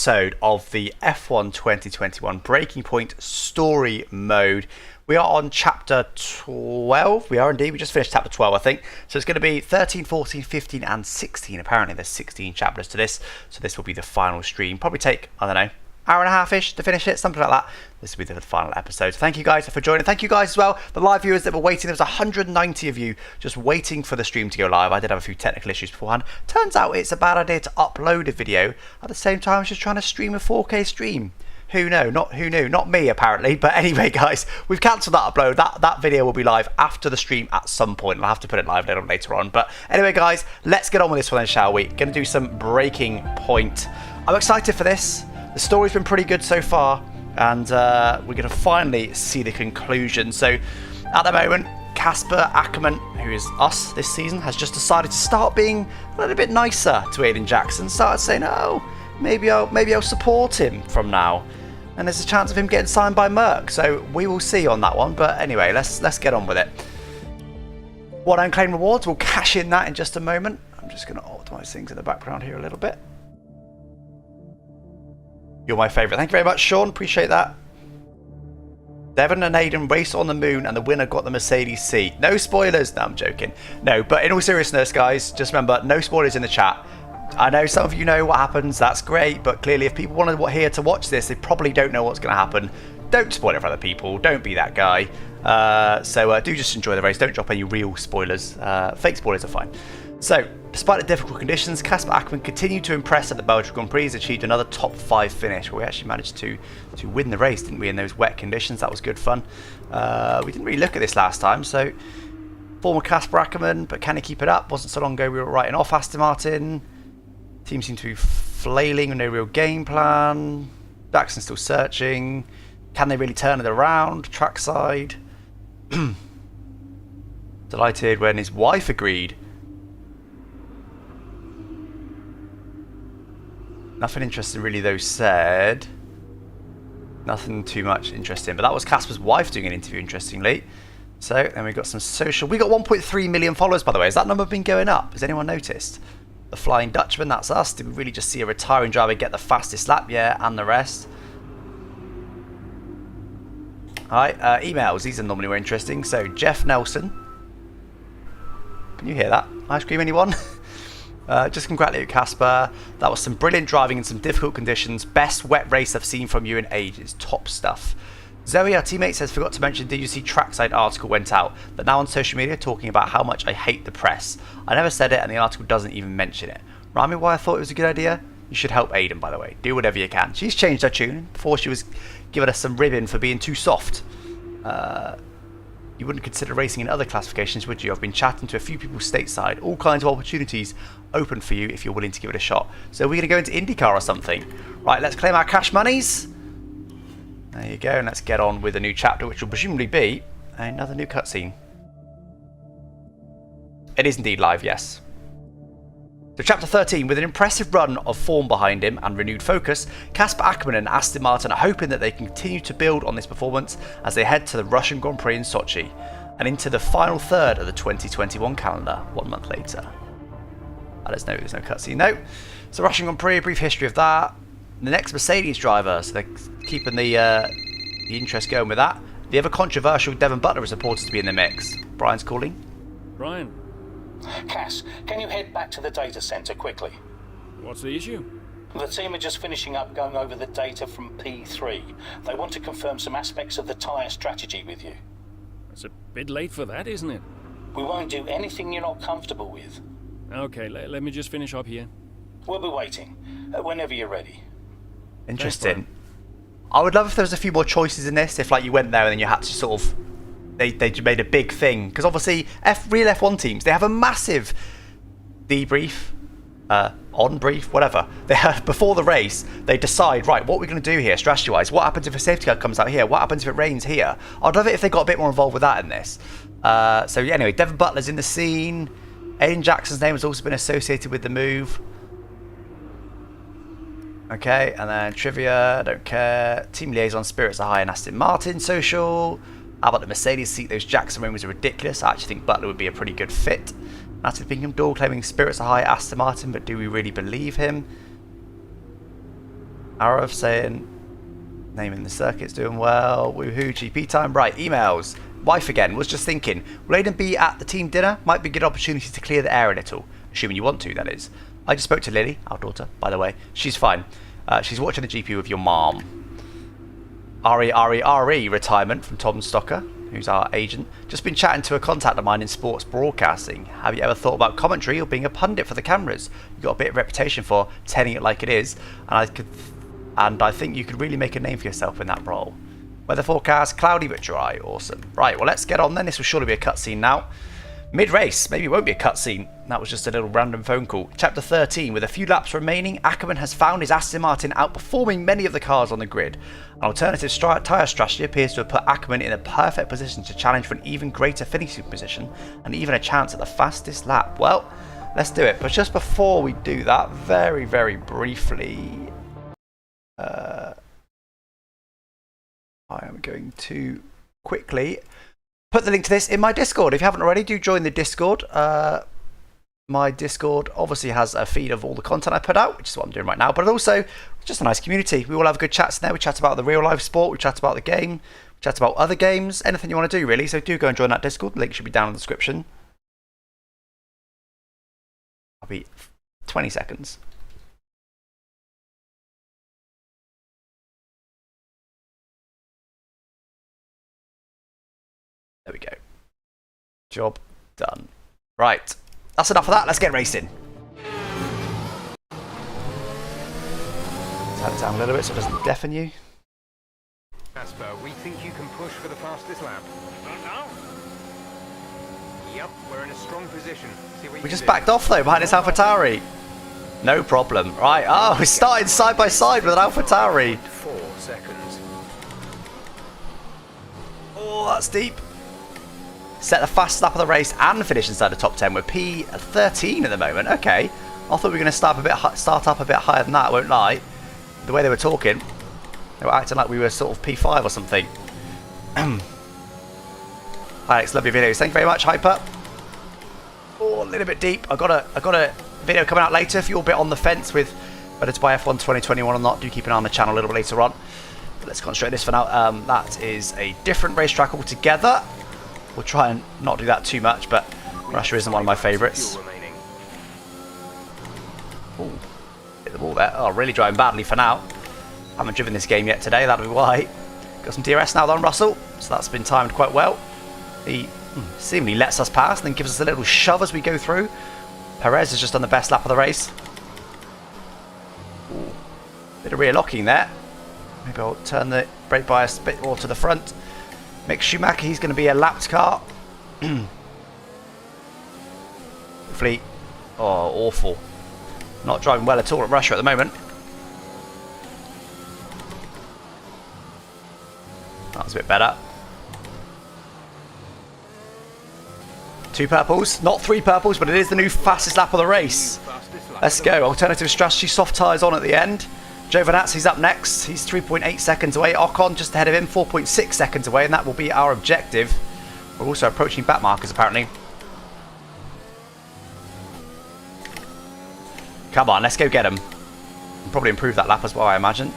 episode of the F1 2021 Breaking Point Story Mode. We are on chapter 12. We are indeed. We just finished chapter 12, I think. So it's going to be 13, 14, 15 and 16. Apparently there's 16 chapters to this. So this will be the final stream. Probably take, I don't know, hour and a half-ish to finish it, something like that. This will be the final episode. So thank you guys for joining. Thank you guys as well, the live viewers that were waiting. There was 190 of you just waiting for the stream to go live. I did have a few technical issues beforehand. Turns out it's a bad idea to upload a video at the same time as just trying to stream a 4K stream. Who knew? Not me apparently. But anyway, guys, we've cancelled that upload. That video will be live after the stream at some point. I'll have to put it live later on. But anyway, guys, let's get on with this one then, shall we? Going to do some Breaking Point. I'm excited for this. The story's been pretty good so far, and we're going to finally see the conclusion. So, at the moment, Casper Ackerman, who is us this season, has just decided to start being a little bit nicer to Aiden Jackson. Started saying, "Oh, maybe I'll support him from now." And there's a chance of him getting signed by Merck. So we will see on that one. But anyway, let's get on with it. What unclaimed rewards? We'll cash in that in just a moment. I'm just going to optimize things in the background here a little bit. You're my favourite. Thank you very much, Sean. Appreciate that. Devon and Aiden raced on the moon and the winner got the Mercedes seat. No spoilers. No, I'm joking. No, but in all seriousness, guys, just remember, no spoilers in the chat. I know some of you know what happens. That's great. But clearly, if people want to here to watch this, they probably don't know what's going to happen. Don't spoil it for other people. Don't be that guy. So do just enjoy the race. Don't drop any real spoilers. Fake spoilers are fine. So, despite the difficult conditions, Casper Ackerman continued to impress at the Belgian Grand Prix. He's achieved another top 5 finish, where we actually managed to win the race, didn't we, in those wet conditions? That was good fun. We didn't really look at this last time, so former Casper Ackerman, but can he keep it up? Wasn't so long ago we were writing off Aston Martin. Team seemed to be flailing with no real game plan. Jackson's still searching. Can they really turn it around? Trackside. Delighted when his wife agreed. Nothing interesting really though said. Nothing too much interesting. But that was Casper's wife doing an interview, interestingly. So then we got some social. We got 1.3 million followers, by the way. Has that number been going up? Has anyone noticed? The Flying Dutchman, that's us. Did we really just see a retiring driver get the fastest lap? Yeah, and the rest. Alright, emails. These are normally more interesting. So Jeff Nelson. Can you hear that? Ice cream, anyone? Just congratulate Casper. That was some brilliant driving in some difficult conditions. Best wet race I've seen from you in ages. Top stuff. Zoe, our teammate, says, forgot to mention, did you see Trackside article went out? But now on social media talking about how much I hate the press. I never said it and the article doesn't even mention it. Remind me why I thought it was a good idea? You should help Aiden, by the way. Do whatever you can. She's changed her tune. Before she was giving us some ribbon for being too soft. You wouldn't consider racing in other classifications, would you? I've been chatting to a few people stateside. All kinds of opportunities open for you if you're willing to give it a shot. So we're going to go into IndyCar or something. Right, let's claim our cash monies. There you go, and let's get on with a new chapter, which will presumably be another new cutscene. It is indeed live, yes. So chapter 13, with an impressive run of form behind him and renewed focus, Casper Ackerman and Aston Martin are hoping that they can continue to build on this performance as they head to the Russian Grand Prix in Sochi and into the final third of the 2021 calendar 1 month later. There's no cutscene, no. So Russian Grand Prix, a brief history of that. The next Mercedes driver, so they're keeping the interest going with that. The ever controversial Devon Butler is reported to be in the mix. Brian's calling. Brian. Cass, can you head back to the data center quickly? What's the issue? The team are just finishing up going over the data from P3. They want to confirm some aspects of the tyre strategy with you. It's a bit late for that, isn't it? We won't do anything you're not comfortable with. Okay, let me just finish up here. We'll be waiting. Whenever you're ready. Interesting. I would love if there was a few more choices in this. If like you went there and then you had to sort of, they made a big thing, because obviously real F1 teams, they have a massive debrief, on brief, whatever. They have before the race. They decide, right, what we're going to do here, strategy-wise. What happens if a safety car comes out here? What happens if it rains here? I'd love it if they got a bit more involved with that in this. So yeah, anyway, Devon Butler's in the scene. Aiden Jackson's name has also been associated with the move. Okay, and then trivia, don't care. Team liaison, spirits are high in Aston Martin. Social. How about the Mercedes seat? Those Jackson rumors are ridiculous. I actually think Butler would be a pretty good fit. Natalie Bingham Doyle claiming spirits are high at Aston Martin, but do we really believe him? Arav saying, naming the circuit's doing well. Woohoo, GP time. Right, emails. Wife again, was just thinking, will Aiden be at the team dinner? Might be a good opportunity to clear the air a little. Assuming you want to, that is. I just spoke to Lily, our daughter, by the way. She's fine. She's watching the GP with your mom. RE retirement from Tom Stocker, who's our agent. Just been chatting to a contact of mine in sports broadcasting. Have you ever thought about commentary or being a pundit for the cameras? You've got a bit of reputation for telling it like it is, and I think you could really make a name for yourself in that role. Weather forecast, cloudy but dry. Awesome. Right, well, let's get on then. This will surely be a cutscene now. Mid-race, maybe it won't be a cutscene. That was just a little random phone call. Chapter 13, with a few laps remaining, Ackerman has found his Aston Martin outperforming many of the cars on the grid. An alternative tyre strategy appears to have put Ackerman in a perfect position to challenge for an even greater finishing position and even a chance at the fastest lap. Well, let's do it. But just before we do that, very, very briefly, I am going to quickly put the link to this in my Discord. If you haven't already, do join the Discord. My Discord obviously has a feed of all the content I put out, which is what I'm doing right now, but also just a nice community. We all have good chats in there. We chat about the real life sport, we chat about the game, we chat about other games, anything you want to do really. So do go and join that Discord. The link should be down in the description. I'll be 20 seconds. There we go. Job done. Right. That's enough of that. Let's get racing. Turn it down a little bit so it doesn't deafen you. Jasper, we think you can push for the fastest lap. Now? Yep, we're in a strong position. See what you We just do. backed off though behind this AlphaTauri. No problem. Right. Oh, we started side by side with an AlphaTauri. 4 seconds. Oh, that's deep. Set the fastest lap of the race and finish inside the top 10. We're P13 at the moment. Okay. I thought we were going to start up a bit higher than that, I won't lie. The way they were talking, they were acting like we were sort of P5 or something. Alex, love your videos. Thank you very much, Hyper. Oh, a little bit deep. I got a video coming out later. If you're a bit on the fence with whether to buy F1 2021 or not, do keep an eye on the channel a little bit later on. But let's concentrate on this for now. That is a different racetrack altogether. We'll try and not do that too much, but Russia isn't one of my favourites. Ooh, hit the wall there. Oh, really driving badly for now. Haven't driven this game yet today, that'll be why. Got some DRS now on Russell, so that's been timed quite well. He seemingly lets us pass and then gives us a little shove as we go through. Perez has just done the best lap of the race. Ooh, bit of rear locking there. Maybe I'll turn the brake bias a bit more to the front. Mick Schumacher, he's going to be a lapped car. Hopefully, oh, awful. Not driving well at all at Russia at the moment. That was a bit better. 2 purples, not 3 purples, but it is the new fastest lap of the race. Let's go. Alternative strategy, soft tyres on at the end. Giovinazzi's up next. He's 3.8 seconds away. Ocon just ahead of him, 4.6 seconds away, and that will be our objective. We're also approaching back markers, apparently. Come on, let's go get him. We'll probably improve that lap as well, I imagine.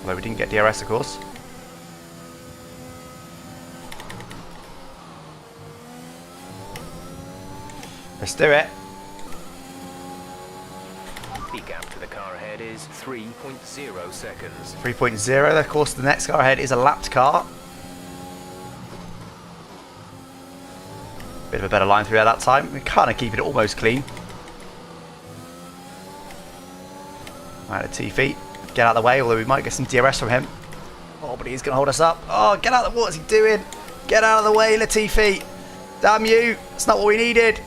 Although we didn't get DRS, of course. Let's do it. The gap to the car ahead is 3.0 seconds. 3.0. Of course, the next car ahead is a lapped car. Bit of a better line through there that time. We're kind of keeping it almost clean. Right, Latifi. Get out of the way, although we might get some DRS from him. Oh, but he's going to hold us up. Oh, get out of the way. What's he doing? Get out of the way, Latifi. Damn you. That's not what we needed.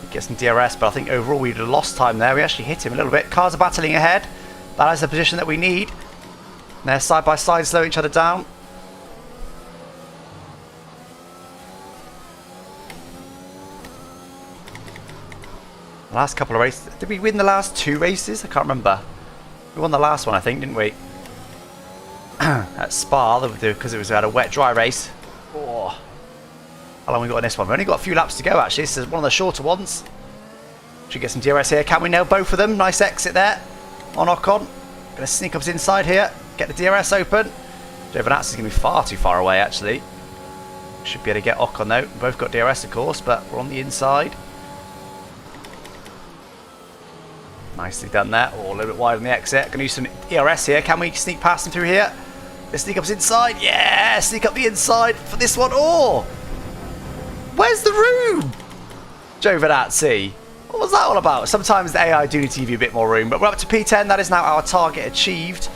Get some DRS, but I think overall we'd have lost time there. We actually hit him a little bit. Cars are battling ahead. That is the position that we need. And they're side by side, slowing each other down. The last couple of races. Did we win the last 2 races? I can't remember. We won the last one, I think, didn't we? At Spa, because it was a wet, dry race. Oh. How long have we got on this one? We've only got a few laps to go, actually. This is one of the shorter ones. Should get some DRS here. Can we nail both of them? Nice exit there. on Ocon. Going to sneak up his inside here. Get the DRS open. Giovinazzi's going to be far too far away, actually. Should be able to get Ocon, though. We've both got DRS, of course, but we're on the inside. Nicely done there. Oh, a little bit wide on the exit. Going to use some ERS here. Can we sneak past him through here? Let's sneak up his inside. Yeah, sneak up the inside for this one. Oh, where's the room? Giovinazzi. What was that all about? Sometimes the AI do need to give you a bit more room, but we're up to P10. That is now our target achieved.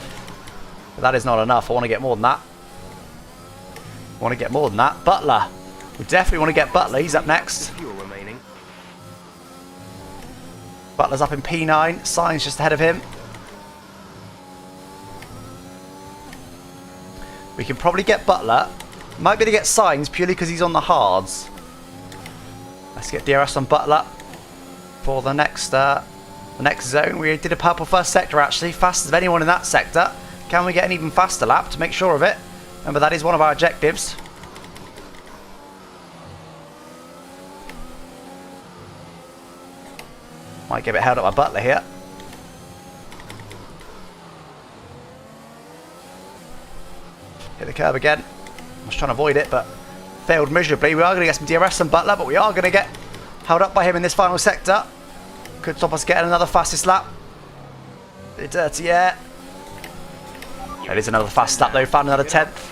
But that is not enough. I want to get more than that. I want to get more than that. Butler. We definitely want to get Butler. He's up next. Fuel remaining. Butler's up in P9. Sainz just ahead of him. We can probably get Butler. Might be able to get Sainz purely because he's on the hards. Let's get DRS on Butler for the next zone. We did a purple first sector, actually. Fastest of anyone in that sector. Can we get an even faster lap to make sure of it? Remember, that is one of our objectives. Might get a bit held up by Butler here. Hit the curb again. I was trying to avoid it, but failed miserably. We are going to get some DRS on Butler, but we are going to get held up by him in this final sector. Could stop us getting another fastest lap. Bit dirty, yeah. It is another fast lap though, found another 10th.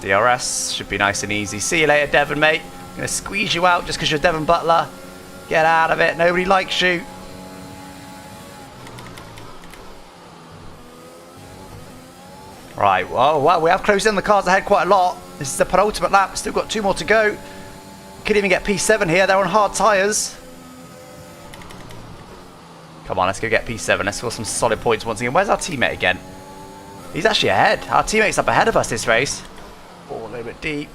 DRS should be nice and easy. See you later, Devon, mate. I'm going to squeeze you out just because you're Devon Butler. Get out of it. Nobody likes you. Right, well, we have closed in the cars ahead quite a lot. This is the penultimate lap. Still got 2 more to go. Could even get P7 here. They're on hard tyres. Come on, let's go get P7. Let's score some solid points once again. Where's our teammate again? He's actually ahead. Our teammate's up ahead of us this race. Oh, a little bit deep.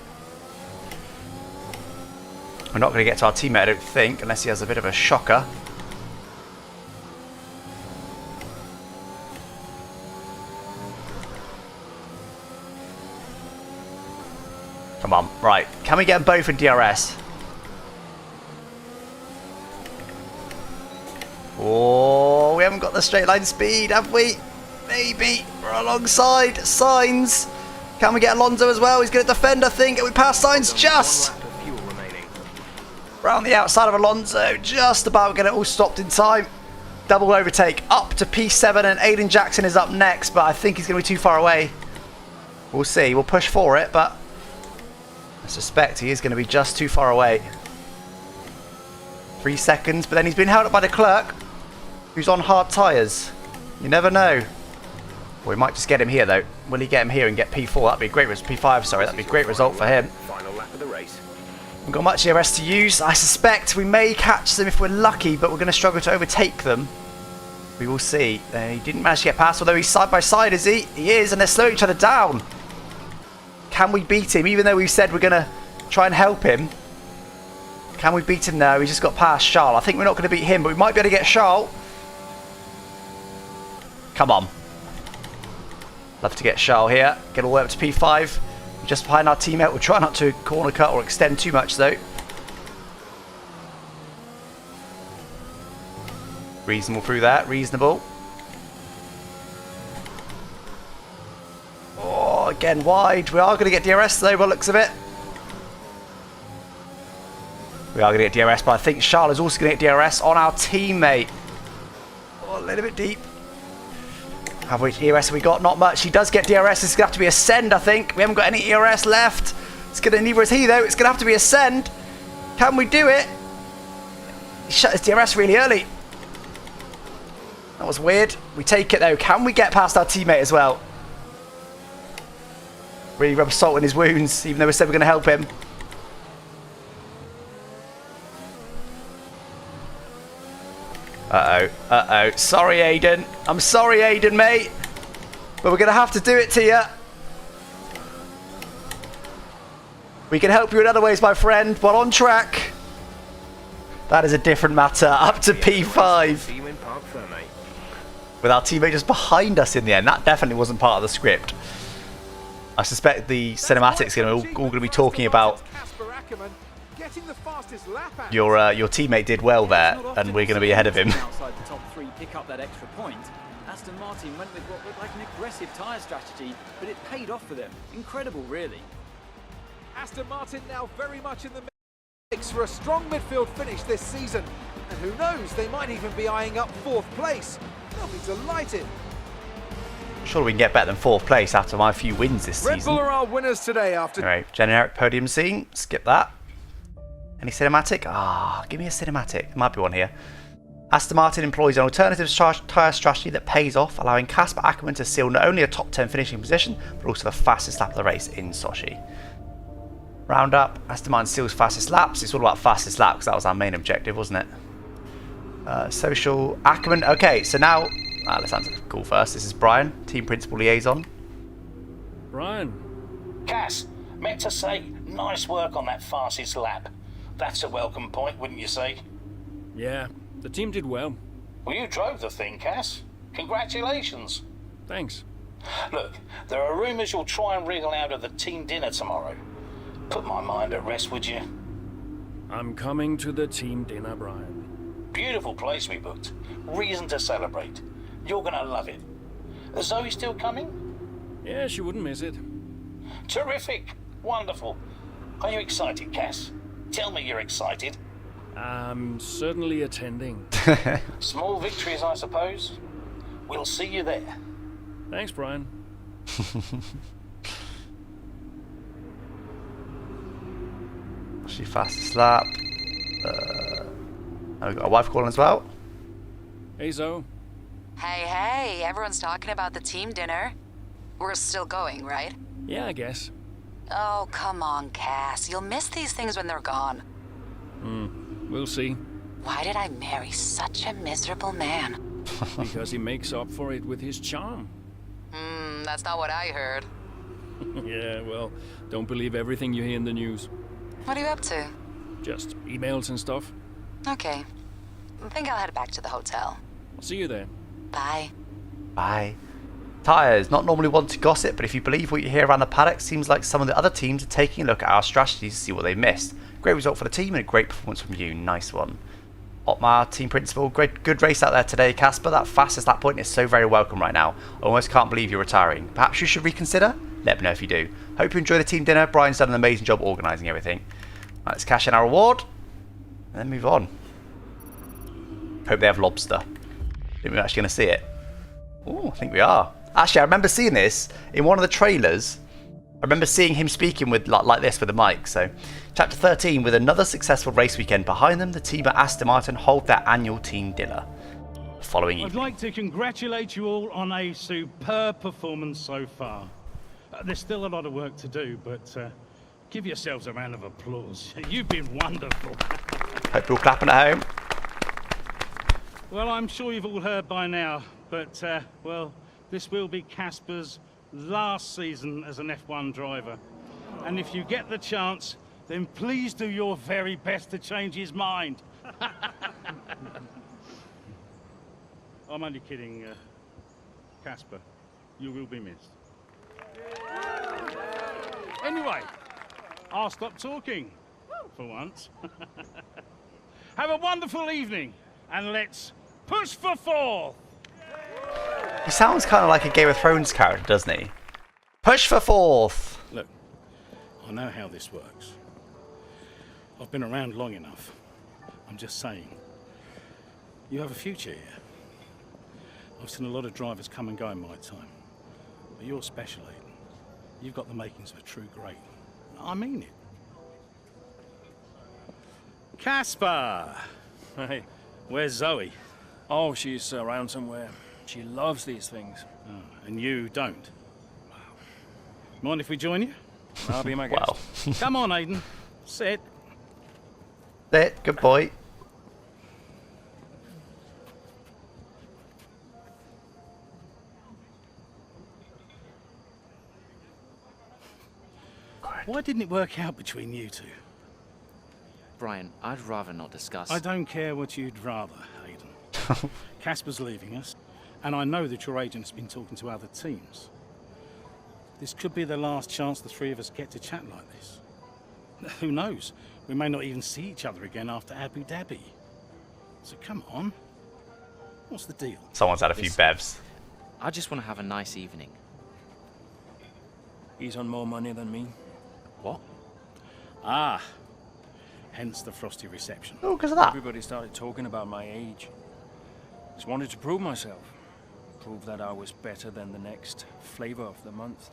We're not going to get to our teammate, I don't think, unless he has a bit of a shocker. Come on, right. Can we get them both in DRS? Oh, we haven't got the straight line speed, have we? Maybe. We're alongside Sainz. Can we get Alonso as well? He's going to defend, I think. And we pass Sainz just. Around the outside of Alonso. Just about get it all stopped in time. Double overtake up to P7 and Aiden Jackson is up next. But I think he's going to be too far away. We'll see. We'll push for it. But I suspect he is going to be just too far away. 3 seconds. But then he's been held up by the clerk, who's on hard tyres. You never know. Well, we might just get him here, though. Will he get him here and get P4? That'd be a great P5, sorry. That'd be a great result for him. Final lap of the race. We've got much ERS to use. I suspect we may catch them if we're lucky, but we're going to struggle to overtake them. We will see. He didn't manage to get past, although he's side by side, is he? He is, and they're slowing each other down. Can we beat him, even though we said we're going to try and help him? Can we beat him? No, he just got past Charles. I think we're not going to beat him, but we might be able to get Charles. Come on. Love to get Charles here. Get all the way up to P5. We're just behind our teammate. We'll try not to corner cut or extend too much, though. Reasonable through that. Reasonable. Oh, again, wide. We are going to get DRS, though, by the looks of it. We are going to get DRS, but I think Charles is also going to get DRS on our teammate. Oh, a little bit deep. How much ERS have we got? Not much. He does get DRS. It's going to have to be Ascend, I think. We haven't got any ERS left. It's going to, neither is he, though. It's going to have to be Ascend. Can we do it? He shut his DRS really early. That was weird. We take it, though. Can we get past our teammate as well? Really rub salt in his wounds, even though we said we're going to help him. Uh-oh, uh-oh. Sorry, Aiden. I'm sorry, Aiden, mate. But we're going to have to do it to you. We can help you in other ways, my friend, but on track. That is a different matter. Up to P5. With our teammate just behind us in the end. That definitely wasn't part of the script. I suspect the cinematics are all going to be talking about Getting the fastest lap out. Your teammate did well there, and we're going to be ahead of him. Outside the top three, pick up that extra point. Aston Martin went with what looked like an aggressive tyre strategy, but it paid off for them. Incredible, really. Aston Martin now very much in the mix for a strong midfield finish this season. And who knows, they might even be eyeing up 4th place. They'll be delighted. I'm sure we can get better than 4th place after my few wins this Red season. Bull are our winners today after... Anyway, generic podium scene. Skip that. Any cinematic? Give me a cinematic. There might be one here. Aston Martin employs an alternative tyre strategy that pays off, allowing Casper Ackermann to seal not only a top 10 finishing position, but also the fastest lap of the race in Sochi. Roundup. Aston Martin seals fastest laps. It's all about fastest lap because that was our main objective, wasn't it? Social. Ackermann. Okay, so now... let's answer the call first. This is Brian, Team Principal Liaison. Brian, Cass, meant to say, nice work on that fastest lap. That's a welcome point, wouldn't you say? yeah, the team did well. Well, you drove the thing, Cass. Congratulations. Thanks. Look, there are rumours you'll try and wriggle out of the team dinner tomorrow. Put my mind at rest, would you? I'm coming to the team dinner, Brian. Beautiful place we booked. Reason to celebrate. You're gonna love it. Is Zoe still coming? Yeah, she wouldn't miss it. Terrific. Wonderful. Are you excited, Cass? Tell me you're excited. I'm certainly attending. Small victories, I suppose. We'll see you there. Thanks, Brian. She fastest lap. We've got a wife calling as well. Hey, Zoe. Hey, everyone's talking about the team dinner. We're still going, right? Yeah, I guess. Oh, come on, Cass. You'll miss these things when they're gone. We'll see. Why did I marry such a miserable man? Because he makes up for it with his charm. That's not what I heard. Yeah, well, don't believe everything you hear in the news. What are you up to? Just emails and stuff. Okay. I think I'll head back to the hotel. I'll see you there. Bye. Bye. Tyres, not normally one to gossip, but if you believe what you hear around the paddock, seems like some of the other teams are taking a look at our strategies to see what they missed. Great result for the team and a great performance from you. Nice one. Otmar, team principal, good race out there today, Casper. That fastest lap point is so very welcome right now. I almost can't believe you're retiring. Perhaps you should reconsider? Let me know if you do. Hope you enjoy the team dinner. Brian's done an amazing job organising everything. Right, let's cash in our reward and then move on. Hope they have lobster. Think we're actually going to see it. Oh, I think we are. Actually, I remember seeing this in one of the trailers. I remember seeing him speaking with like this with a mic. So, Chapter 13, with another successful race weekend behind them, the team at Aston Martin hold their annual team dinner. The following I'd evening. like to congratulate you all on a superb performance so far. There's still a lot of work to do, but give yourselves a round of applause. You've been wonderful. Hope you're all clapping at home. Well, I'm sure you've all heard by now, but, well, this will be Casper's last season as an F1 driver. And if you get the chance, then please do your very best to change his mind. I'm only kidding, Casper. You will be missed. Anyway, I'll stop talking for once. Have a wonderful evening, and let's push for 4th. He sounds kind of like a Game of Thrones character, doesn't he? Push for 4th. Look, I know how this works. I've been around long enough. I'm just saying, you have a future here. I've seen a lot of drivers come and go in my time, but you're special, Aiden. You've got the makings of a true great. I mean it. Casper! Hey. Where's Zoe? Oh, she's around somewhere. She loves these things. Oh, and you don't? Mind if we join you? I'll be my guest. Wow. Come on, Aiden. Sit. Sit. Good boy. Why didn't it work out between you two? Brian, I'd rather not discuss. I don't care what you'd rather, Aiden. Casper's leaving us, and I know that your agent's been talking to other teams. This could be the last chance the three of us get to chat like this. Who knows? We may not even see each other again after Abu Dhabi. So come on. What's the deal? Someone's had a few bevs. I just want to have a nice evening. He's on more money than me. What? Ah. Hence the frosty reception. Oh, because of that. Everybody started talking about my age. Just wanted to prove myself. Prove that I was better than the next flavor of the month.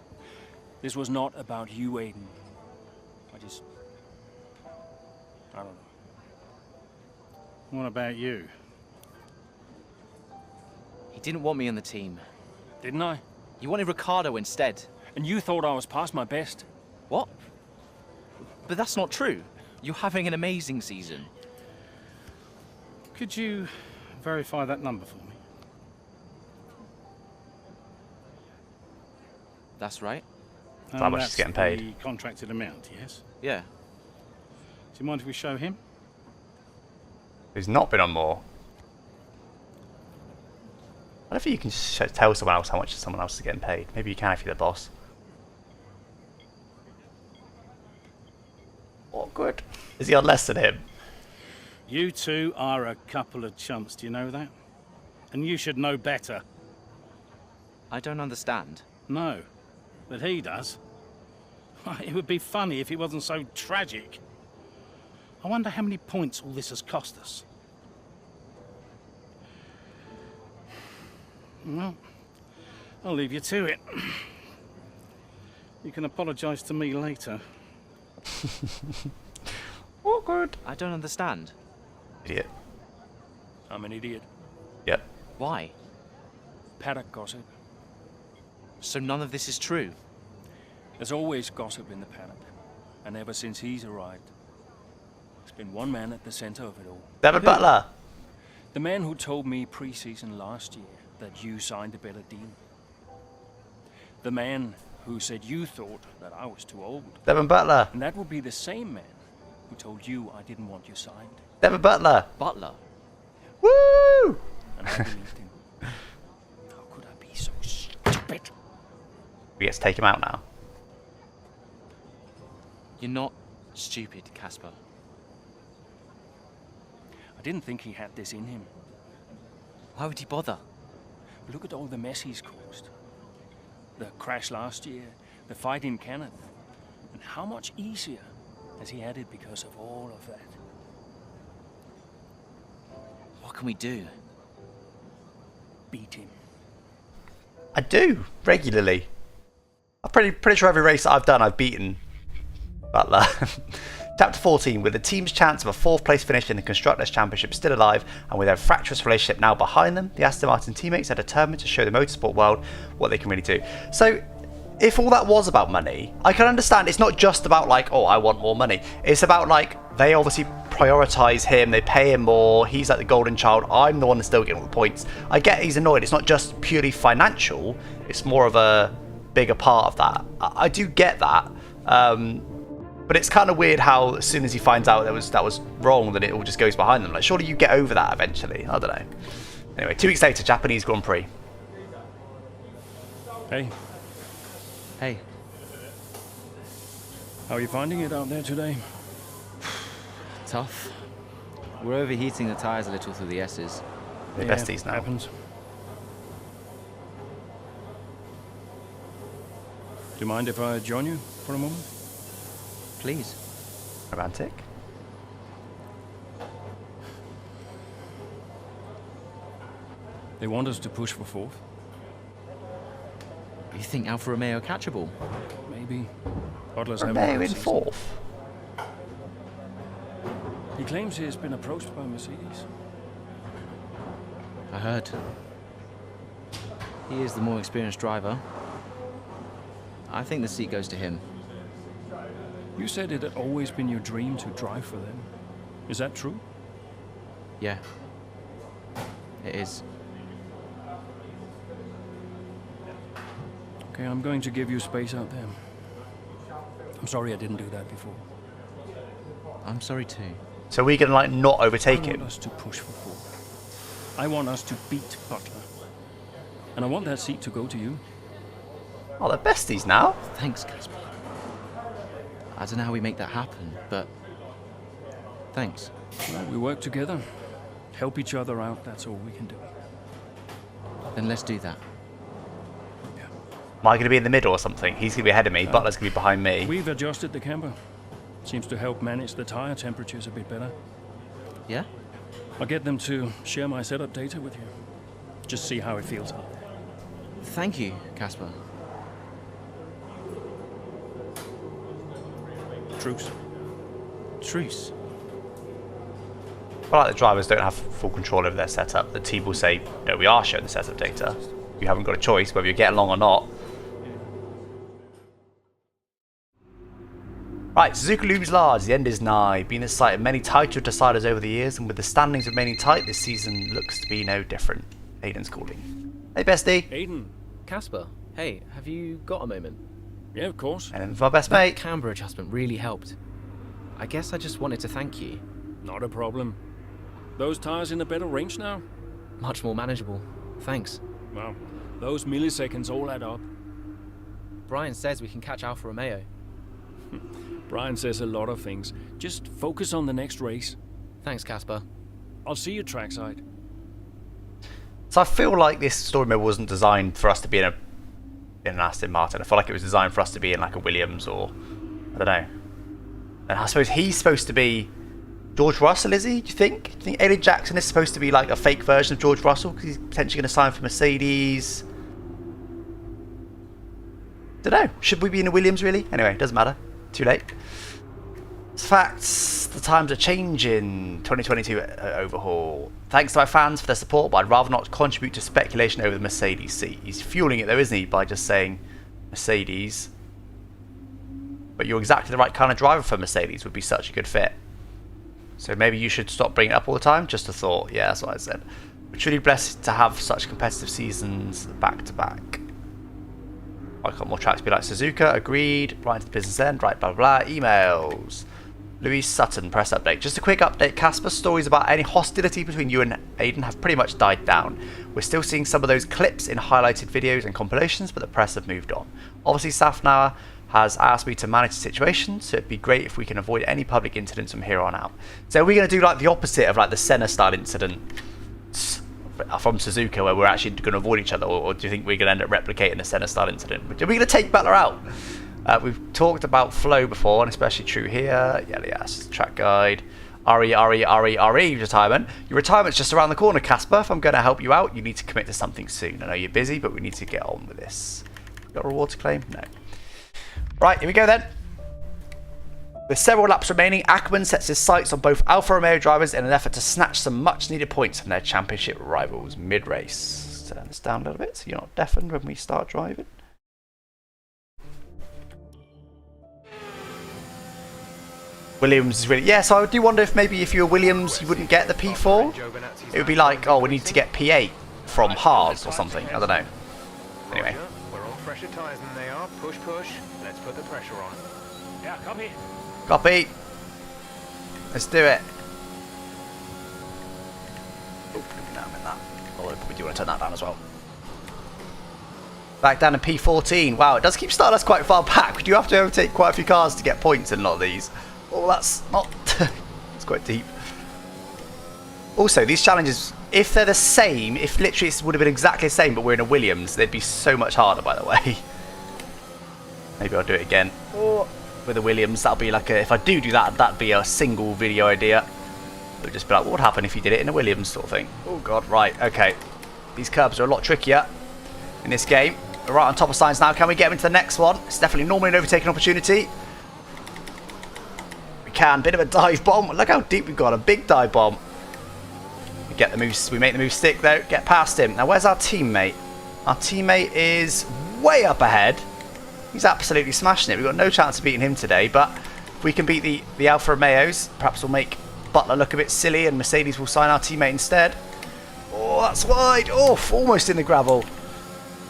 This was not about you, Aiden. I don't know. What about you? He didn't want me on the team. Didn't I? He wanted Ricardo instead. And you thought I was past my best. What? But that's not true. You're having an amazing season. Could you verify that number for me? That's right. How much he's getting paid? The contracted amount, yes? Yeah. Do you mind if we show him? Who's not been on more? I don't think you can tell someone else how much someone else is getting paid. Maybe you can if you're the boss. Awkward. Is he on less than him? You two are a couple of chumps, do you know that? And you should know better. I don't understand. No, but he does. It would be funny if it wasn't so tragic. I wonder how many points all this has cost us. Well, I'll leave you to it. You can apologise to me later. Awkward. I don't understand. Idiot. I'm an idiot. Yep. Why? Paddock gossip. So none of this is true? There's always gossip in the paddock. And ever since he's arrived, there's been one man at the center of it all. Devin Butler. The man who told me pre-season last year that you signed a better deal. The man who said you thought that I was too old. Devin Butler. And that would be the same man who told you I didn't want you signed. Devin Butler. Butler? Woo! And I believed him. How could I be so stupid? We get to take him out now. You're not stupid, Casper. I didn't think he had this in him. Why would he bother? Look at all the mess he's caused. The crash last year, the fight in Canada. And how much easier has he had it because of all of that? What can we do? Beat him. I do regularly. I'm pretty sure every race that I've done, I've beaten Butler. Chapter 14, with the team's chance of a 4th place finish in the Constructors' Championship still alive, and with their fractious relationship now behind them, the Aston Martin teammates are determined to show the motorsport world what they can really do. So, if all that was about money, I can understand it's not just about like, oh, I want more money. It's about like, they obviously prioritise him, they pay him more, he's like the golden child, I'm the one that's still getting all the points. I get he's annoyed, it's not just purely financial, it's more of a bigger part of that. I do get that. But it's kind of weird how as soon as he finds out that was wrong, that it all just goes behind them. Like, surely you get over that eventually. I don't know. Anyway, 2 weeks later, Japanese Grand Prix. Hey, Hey, how are you finding it out there today? tough. We're overheating the tyres a little through the S's. They're besties now. Happens. Do you mind if I join you for a moment? Please. Romantic. They want us to push for 4th. You think Alfa Romeo are catchable? Maybe. Butler's Romeo having a in good 4th. He claims he has been approached by Mercedes. I heard. He is the more experienced driver. I think the seat goes to him. You said it had always been your dream to drive for them. Is that true? Yeah. It is. Okay, I'm going to give you space out there. I'm sorry I didn't do that before. I'm sorry too. So we're gonna like not overtake I want him. us to push for 4th. I want us to beat Butler. And I want that seat to go to you. Oh, they're besties now. Thanks, Casper. I don't know how we make that happen, but Thanks. Well, we work together. Help each other out, that's all we can do. Then let's do that. Am I going to be in the middle or something? He's going to be ahead of me. Butler's going to be behind me. We've adjusted the camber. Seems to help manage the tire temperatures a bit better. Yeah? I'll get them to share my setup data with you. Just see how it feels out there. Thank you, Casper. Truce. Truce. Well, like the drivers don't have full control over their setup. The team will say, no, we are showing the setup data. You haven't got a choice whether you get along or not. Right, Suzuka looms large, the end is nigh. Being the site of many title deciders over the years, and with the standings remaining tight, this season looks to be no different. Aiden's calling. Hey, bestie. Aiden. Casper, hey, have you got a moment? Yeah, of course. And my best That mate. camber adjustment really helped. I guess I just wanted to thank you. Not a problem. Those tires in a better range now? Much more manageable. Thanks. Well, those milliseconds all add up. Brian says we can catch Alfa Romeo. Brian says a lot of things. Just focus on the next race. Thanks, Casper. I'll see you trackside. So I feel like this story mode wasn't designed for us to be in an Aston Martin. I feel like it was designed for us to be in like a Williams or I don't know. And I suppose he's supposed to be George Russell, is he? Do you think? Do you think Aiden Jackson is supposed to be like a fake version of George Russell because he's potentially going to sign for Mercedes? Don't know. Should we be in a Williams really? Anyway, doesn't matter. Too late. Facts, the times are changing. 2022 overhaul. Thanks to my fans for their support, but I'd rather not contribute to speculation over the Mercedes seat. He's fueling it though, isn't he, by just saying Mercedes. But you're exactly the right kind of driver for Mercedes, would be such a good fit. So maybe you should stop bringing it up all the time. Just a thought. Yeah, that's what I said. We're truly blessed to have such competitive seasons back to back. I got more tracks to be like Suzuka, agreed. Brian to the business end, right, blah, blah, blah. Emails. Louise Sutton, press update. Just a quick update, Casper. Stories about any hostility between you and Aiden have pretty much died down. We're still seeing some of those clips in highlighted videos and compilations, but the press have moved on. Obviously, Safnauer has asked me to manage the situation, so it'd be great if we can avoid any public incidents from here on out. So are we going to do like the opposite of like the Senna style incident from Suzuka, where we're actually going to avoid each other, or do you think we're going to end up replicating the Senna style incident? Are we going to take Butler out? We've talked about flow before, and especially true here. Yes, track guide. RE retirement. Your retirement's just around the corner, Casper. If I'm going to help you out, you need to commit to something soon. I know you're busy, but we need to get on with this. Got a reward to claim? No. Right, here we go then. With several laps remaining, Ackerman sets his sights on both Alfa Romeo drivers in an effort to snatch some much-needed points from their championship rivals mid-race. Turn this down a little bit so you're not deafened when we start driving. Williams is really... Yeah, so I do wonder if maybe if you were Williams, you wouldn't get the P4. It would be like, oh, we need to get P8 from Haas or something. I don't know. Anyway. We're on fresher tyres than they are. Push, push. Let's put the pressure on. Yeah, copy. Copy. Let's do it. Oh, no, I'm in that. Although I probably do want to turn that down as well. Back down to P14. Wow, it does keep starting us quite far back. We do have to overtake quite a few cars to get points in a lot of these. Oh, that's not... it's quite deep. Also, these challenges, if they're the same, if literally it would have been exactly the same, but we're in a Williams, they'd be so much harder, by the way. Maybe I'll do it again. Or with a Williams, that'll be like a... If I do that, that'd be a single video idea. It would just be like, what would happen if you did it in a Williams sort of thing? Oh, God, right, okay. These curbs are a lot trickier in this game. We're right on top of signs now. Can we get them into the next one? It's definitely normally an overtaking opportunity. We can. Bit of a dive bomb. Look how deep we've got. A big dive bomb. We get the moves. We make the move stick though. Get past him. Now where's our teammate? Our teammate is way up ahead. He's absolutely smashing it. We've got no chance of beating him today, but if we can beat the Alfa Romeos, perhaps we'll make Butler look a bit silly and Mercedes will sign our teammate instead. Oh, that's wide. Oh, almost in the gravel.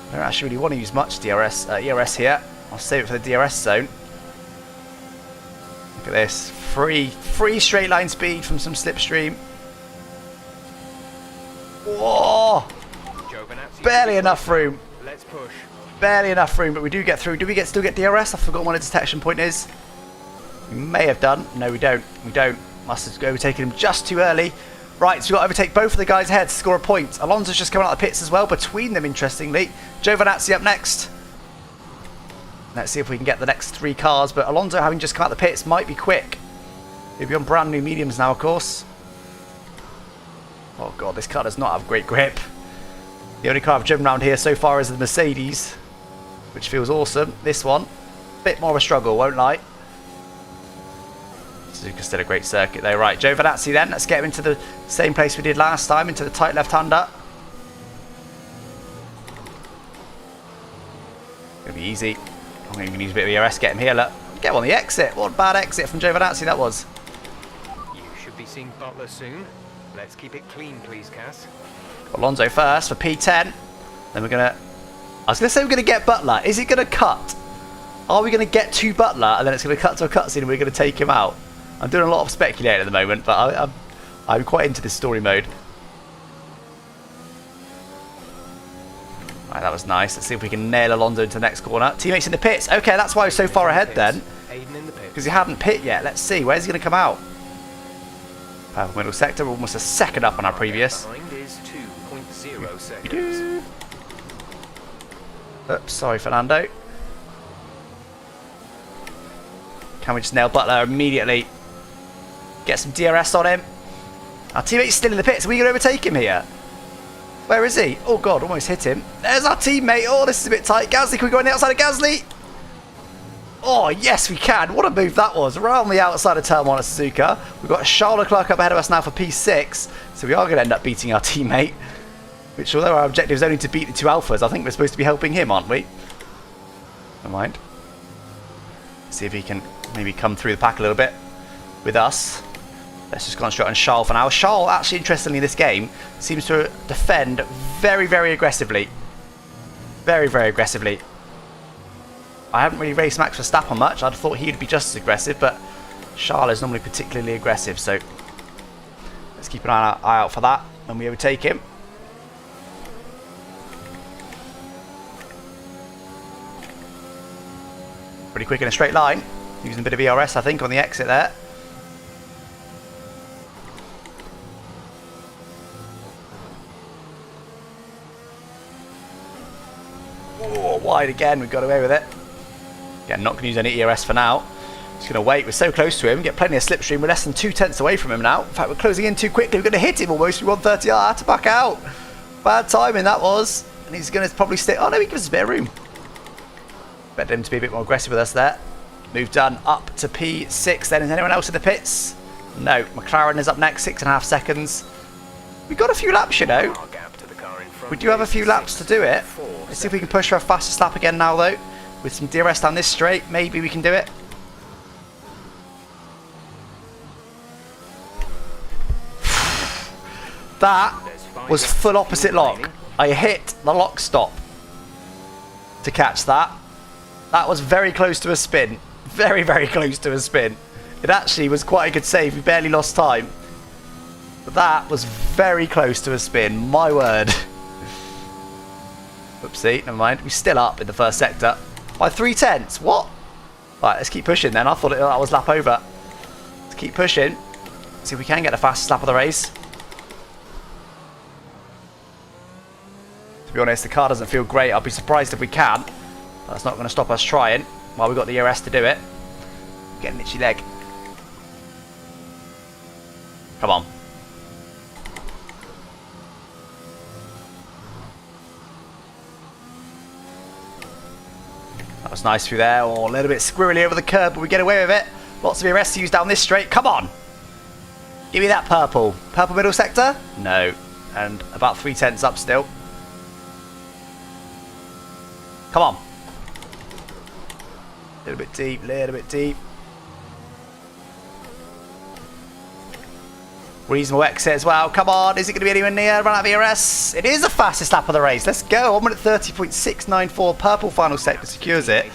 I don't actually really want to use much ERS here. I'll save it for the DRS zone. Look at this. Free straight line speed from some slipstream. Whoa! Barely enough room. Let's push. Barely enough room, but we do get through. Do we still get DRS? I've forgotten what a detection point is. We may have done. No, we don't. We don't. Must have overtaken him just too early. Right, so we've got to overtake both of the guys ahead to score a point. Alonso's just coming out of the pits as well, between them, interestingly. Giovinazzi up next. Let's see if we can get the next 3 cars, but Alonso, having just come out of the pits, might be quick. He'll be on brand new mediums now, of course. Oh god, this car does not have great grip. The only car I've driven around here so far is the Mercedes, which feels awesome. This one, a bit more of a struggle, won't lie. Suzuka's still a great circuit though. Right, Giovinazzi then. Let's get him into the same place we did last time, into the tight left-hander. Gonna be easy. I'm going to use a bit of ERS, get him here. Look, get him on the exit. What a bad exit from Giovinazzi that was. You should be seeing Butler soon. Let's keep it clean, please, Cass. Alonso first for P10. Then we're going to... I was going to say we're going to get Butler. Is it going to cut? Are we going to get to Butler and then it's going to cut to a cutscene and we're going to take him out? I'm doing a lot of speculating at the moment, but I'm quite into this story mode. Right, that was nice. Let's see if we can nail Alonso into the next corner. Teammates in the pits. Okay, that's why he's so far ahead then. Because he hadn't pit yet. Let's see. Where's he going to come out? Purple middle sector. We're almost a second up on our previous. Behind is 2.0 seconds. Oops, sorry, Fernando. Can we just nail Butler immediately? Get some DRS on him. Our teammate's still in the pits. Are we going to overtake him here? Where is he? Oh god, almost hit him. There's our teammate. Oh, this is a bit tight. Gasly, can we go on the outside of Gasly? Oh, yes, we can. What a move that was. Right on the outside of turn 1 at Suzuka. We've got Charles Leclerc up ahead of us now for P6. So we are going to end up beating our teammate. Which, although our objective is only to beat the 2 Alphas, I think we're supposed to be helping him, aren't we? Never mind. See if he can maybe come through the pack a little bit with us. Let's just concentrate on Charles for now. Charles, actually, interestingly, in this game, seems to defend very, very aggressively. Very, very aggressively. I haven't really raced Max Verstappen much. I'd thought he'd be just as aggressive, but Charles is normally particularly aggressive, so let's keep an eye out for that when we overtake him. Pretty quick in a straight line. Using a bit of ERS, I think, on the exit there. Oh, wide again. We've got away with it. Again, not going to use any ERS for now. Just going to wait. We're so close to him. Get plenty of slipstream. We're less than 2 tenths away from him now. In fact, we're closing in too quickly. We're going to hit him almost with 130. I had to back out. Bad timing that was. And he's going to probably stay. Oh, no, he gives us a bit of room. Bet him to be a bit more aggressive with us there. Move done up to P6 then. Is anyone else in the pits? No. McLaren is up next, 6.5 seconds. We've got a few laps, you know. We do have a few laps to do it. Let's see if we can push for a fastest lap again now, though. With some DRS down this straight, maybe we can do it. That was full opposite lock. I hit the lock stop to catch that. That was very close to a spin. Very, very close to a spin. It actually was quite a good save. We barely lost time. But that was very close to a spin. My word. Oopsie, never mind. We're still up in the first sector. By 3 tenths. What? Right, let's keep pushing then. I thought that was lap over. Let's keep pushing. See if we can get the fastest lap of the race. To be honest, the car doesn't feel great. I'll be surprised if we can. That's not going to stop us trying while we've got the ERS to do it. Get an itchy leg. Come on. That was nice through there. Oh, a little bit squirrely over the curb, but we get away with it. Lots of ERS to use down this straight. Come on. Give me that purple. Purple middle sector? No. And about 3 tenths up still. Come on. A little bit deep, little bit deep. Reasonable exit as well. Come on, is it going to be anywhere near? Run out of ERS. It is the fastest lap of the race. Let's go. 1 minute 30.694. Purple final sector secures it.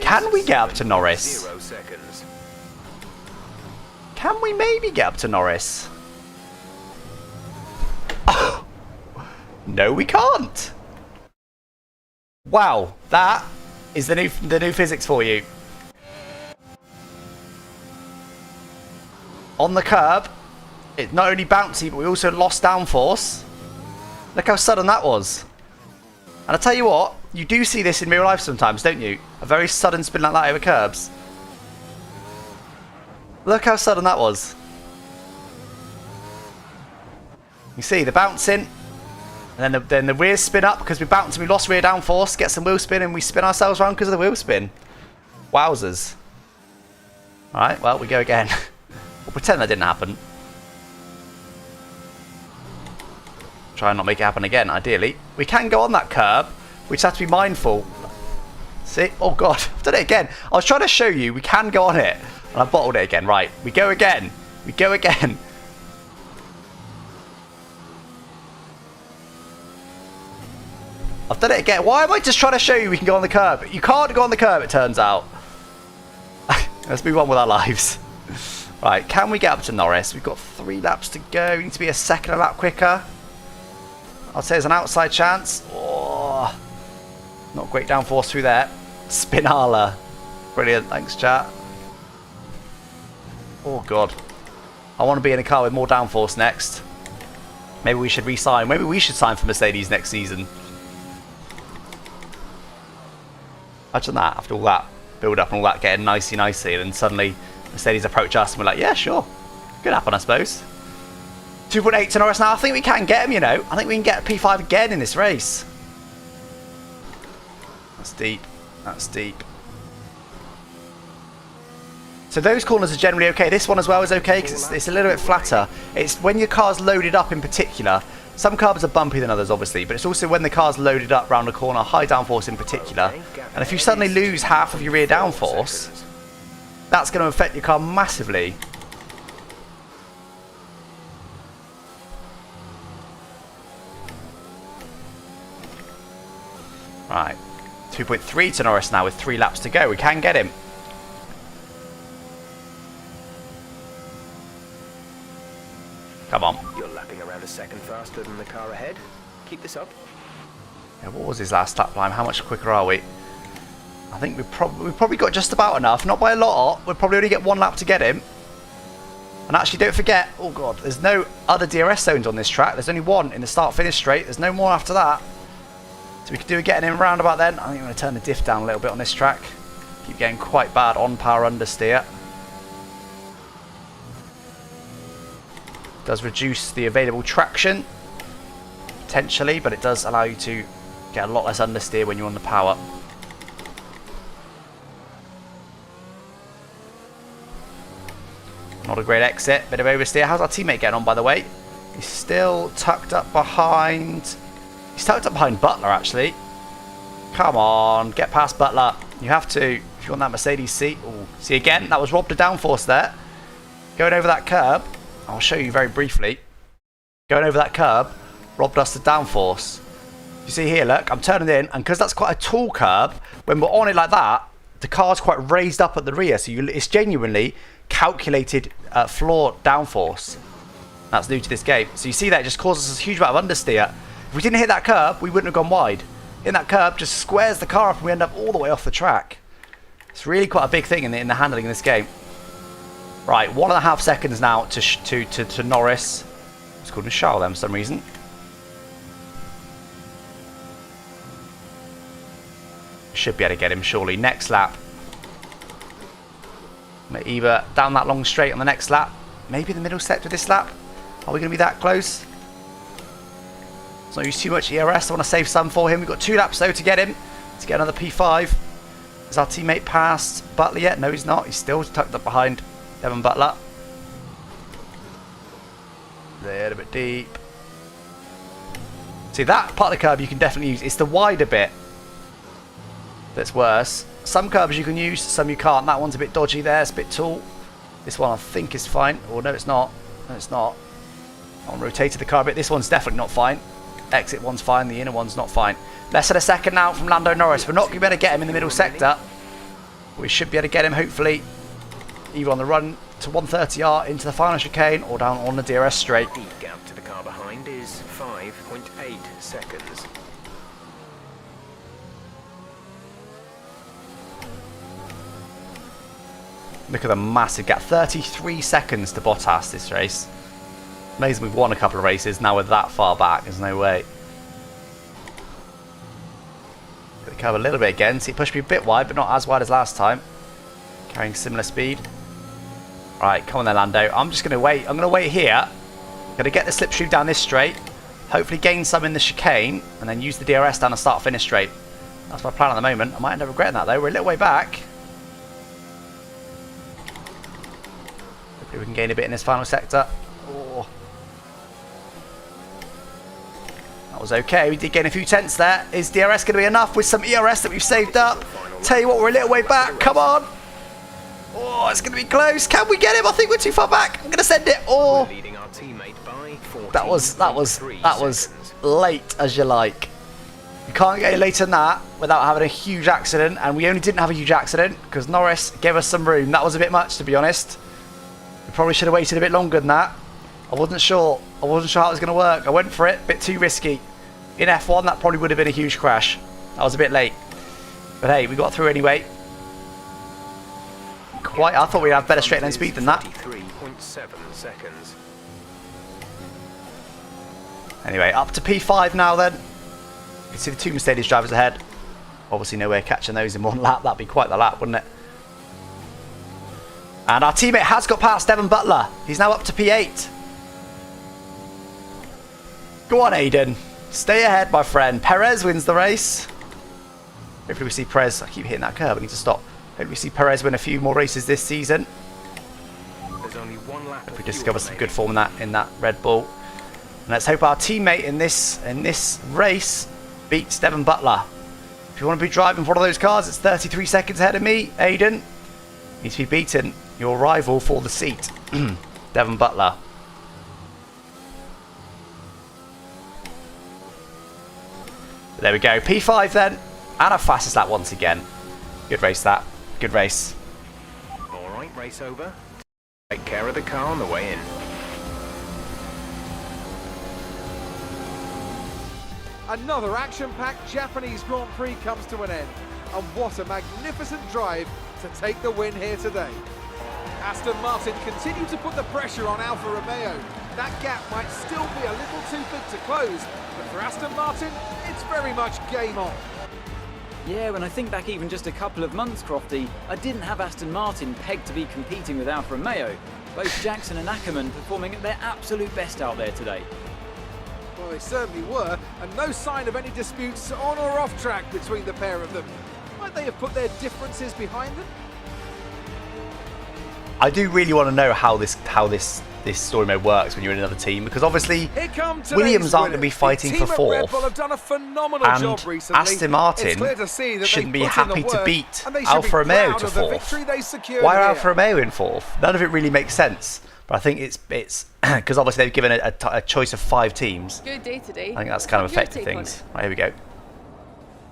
Can we get up to Norris? Can we maybe get up to Norris? Oh. No, we can't. Wow, that is the new physics for you. on the curb. It's not only bouncy, but we also lost downforce. Look how sudden that was. And I tell you what, you do see this in real life sometimes, don't you? A very sudden spin like that over curbs. Look how sudden that was. You see the bouncing, and then the rear spin up because we bounced and we lost rear downforce, get some wheel spin, and we spin ourselves around because of the wheel spin. Wowzers. Alright, well, we go again. We'll pretend that didn't happen. Try and not make it happen again, ideally. We can go on that curb. We just have to be mindful. See? Oh, God. I've done it again. I was trying to show you we can go on it. And I bottled it again. Right. We go again. We go again. I've done it again. Why am I just trying to show you we can go on the curb? You can't go on the curb, it turns out. Let's move on with our lives. Right. Can we get up to Norris? We've got 3 laps to go. We need to be a second a lap quicker. I'd say there's an outside chance. Oh, not great downforce through there. Spinala. Brilliant. Thanks, chat. Oh, God. I want to be in a car with more downforce next. Maybe we should re-sign. Maybe we should sign for Mercedes next season. Imagine that, after all that build up and all that getting nicey, and then suddenly Mercedes approach us and we're like, yeah, sure. Could happen, I suppose. 2.8 to Norris now. I think we can get him, you know. I think we can get P5 again in this race. That's deep. That's deep. So those corners are generally okay. This one as well is okay because it's a little bit flatter. It's when your car's loaded up in particular. Some curbs are bumpy than others, obviously, but it's also when the car's loaded up round a corner, high downforce in particular. And if you suddenly lose half of your rear downforce, that's going to affect your car massively. Right, 2.3 to Norris now with 3 laps to go. We can get him. Come on. You're lapping around a second faster than the car ahead. Keep this up. Yeah, what was his last lap time? How much quicker are we? I think we've probably got just about enough. Not by a lot. We'll probably only get 1 lap to get him. And actually, don't forget, oh God, there's no other DRS zones on this track. There's only 1 in the start-finish straight. There's no more after that. So we could do getting him round about then. I think I'm going to turn the diff down a little bit on this track. Keep getting quite bad on power understeer. Does reduce the available traction, potentially, but it does allow you to get a lot less understeer when you're on the power. Not a great exit, bit of oversteer. How's our teammate getting on, by the way? He's still tucked up behind... He's tucked up behind Butler, actually. Come on, get past Butler. You have to, if you want that Mercedes seat. Ooh. See, again, that was robbed of downforce there. Going over that curb, I'll show you very briefly. Going over that curb, robbed us the downforce. You see here, look, I'm turning in, and because that's quite a tall curb, when we're on it like that, the car's quite raised up at the rear, so it's genuinely calculated floor downforce. That's new to this game. So you see that, it just causes us a huge amount of understeer. If we didn't hit that curb, we wouldn't have gone wide. Hitting that curb just squares the car up and we end up all the way off the track. It's really quite a big thing in the handling in this game. Right, 1.5 seconds now to Norris. It's called a Charles then for some reason. Should be able to get him surely. Next lap. Either down that long straight on the next lap. Maybe the middle sector this lap. Are we going to be that close? Let's not use too much ERS. I want to save some for him. We've got 2 laps though to get him. To get another P5. Is our teammate past Butler yet? No, he's not. He's still tucked up behind Devon Butler. There, a bit deep. See, that part of the curb you can definitely use. It's the wider bit that's worse. Some curbs you can use, some you can't. That one's a bit dodgy there. It's a bit tall. This one I think is fine. Oh, no, it's not. No, it's not. I rotated the car a bit. This one's definitely not fine. Exit one's fine. The inner one's not fine. Less than a second now from Lando Norris. We're not going to be able to get him in the middle sector. We should be able to get him, hopefully, either on the run to 130R into the final chicane or down on the DRS straight. The gap to the car behind is 5.8 seconds. Look at the massive gap. 33 seconds to Bottas this race. Amazing we've won a couple of races. Now we're that far back. There's no way. Got to cover a little bit again. See, it pushed me a bit wide, but not as wide as last time. Carrying similar speed. Right, come on then, Lando. I'm just going to wait. I'm going to wait here. Going to get the slipstream down this straight. Hopefully gain some in the chicane. And then use the DRS down the start-finish straight. That's my plan at the moment. I might end up regretting that, though. We're a little way back. Hopefully we can gain a bit in this final sector. Oh. That was okay. We did gain a few tenths there. Is DRS going to be enough with some ERS that we've saved up? Tell you what, we're a little way back. Come on. Oh, it's going to be close. Can we get him? I think we're too far back. I'm going to send it. Oh, that was late as you like. You can't get any later than that without having a huge accident, and we only didn't have a huge accident because Norris gave us some room. That was a bit much, to be honest. We probably should have waited a bit longer than that. I wasn't sure how it was going to work. I went for it, a bit too risky. In F1, that probably would have been a huge crash. That was a bit late. But hey, we got through anyway. I thought we'd have better straight line speed than that. 43.7 seconds. Anyway, up to P5 now then. You can see the two Mercedes drivers ahead. Obviously no way of catching those in one lap. That'd be quite the lap, wouldn't it? And our teammate has got past Devon Butler. He's now up to P8. Go on, Aiden. Stay ahead, my friend. Perez wins the race. Hopefully we see Perez. I keep hitting that curb. I need to stop. Hopefully we see Perez win a few more races this season. There's only one lap. If we discover some good form in that Red Bull. And let's hope our teammate in this race beats Devon Butler. If you want to be driving for one of those cars, it's 33 seconds ahead of me, Aiden. Needs to be beaten your rival for the seat, Devon Butler. But there we go, P5 then, and our fastest lap once again. Good race that, good race. Alright, race over. Take care of the car on the way in. Another action-packed Japanese Grand Prix comes to an end. And what a magnificent drive to take the win here today. Aston Martin continue to put the pressure on Alfa Romeo. That gap might still be a little too big to close, but for Aston Martin, it's very much game on. Yeah, when I think back even just a couple of months, Crofty, I didn't have Aston Martin pegged to be competing with Alfa Romeo. Both Jackson and Ackerman performing at their absolute best out there today. Well, they certainly were, and no sign of any disputes on or off track between the pair of them. Might they have put their differences behind them? I do really want to know how this story mode works when you're in another team, because obviously Williams aren't going to be fighting for fourth, and Aston Martin shouldn't be happy to beat Alfa Romeo to fourth. Why are Alfa Romeo in fourth? None of it really makes sense. But I think it's because obviously they've given a choice of 5 teams. Good day today. I think that's kind of affected things. Right, here we go.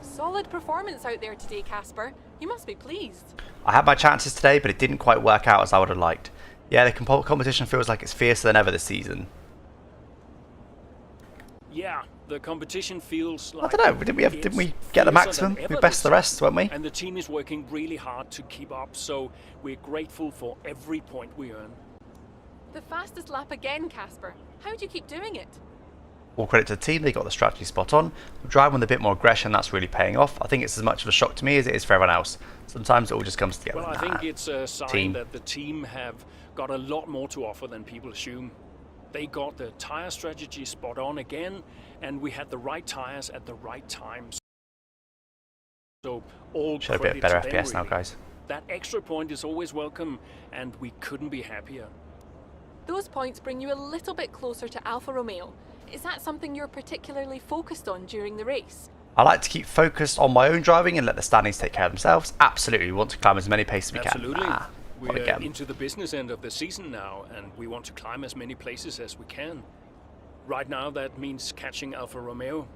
Solid performance out there today, Casper. You must be pleased. I had my chances today, but it didn't quite work out as I would have liked. Yeah, the competition feels like it's fiercer than ever this season. Yeah, the competition feels like... I don't know, didn't we get the maximum? We best the rest, weren't we? And the team is working really hard to keep up, so we're grateful for every point we earn. The fastest lap again, Casper. How do you keep doing it? All credit to the team, they got the strategy spot on. We're driving with a bit more aggression, that's really paying off. I think it's as much of a shock to me as it is for everyone else. Sometimes it all just comes together. Well, I think it's a sign that the team have got a lot more to offer than people assume. They got the tyre strategy spot on again, and we had the right tyres at the right times. So all should have a bit better FPS now, guys. That extra point is always welcome, and we couldn't be happier. Those points bring you a little bit closer to Alfa Romeo. Is that something you're particularly focused on during the race? I like to keep focused on my own driving and let the standings take care of themselves. Absolutely, we want to climb as many paces as we can. Absolutely. We're into the business end of the season now, and we want to climb as many places as we can. Right now, that means catching Alfa Romeo.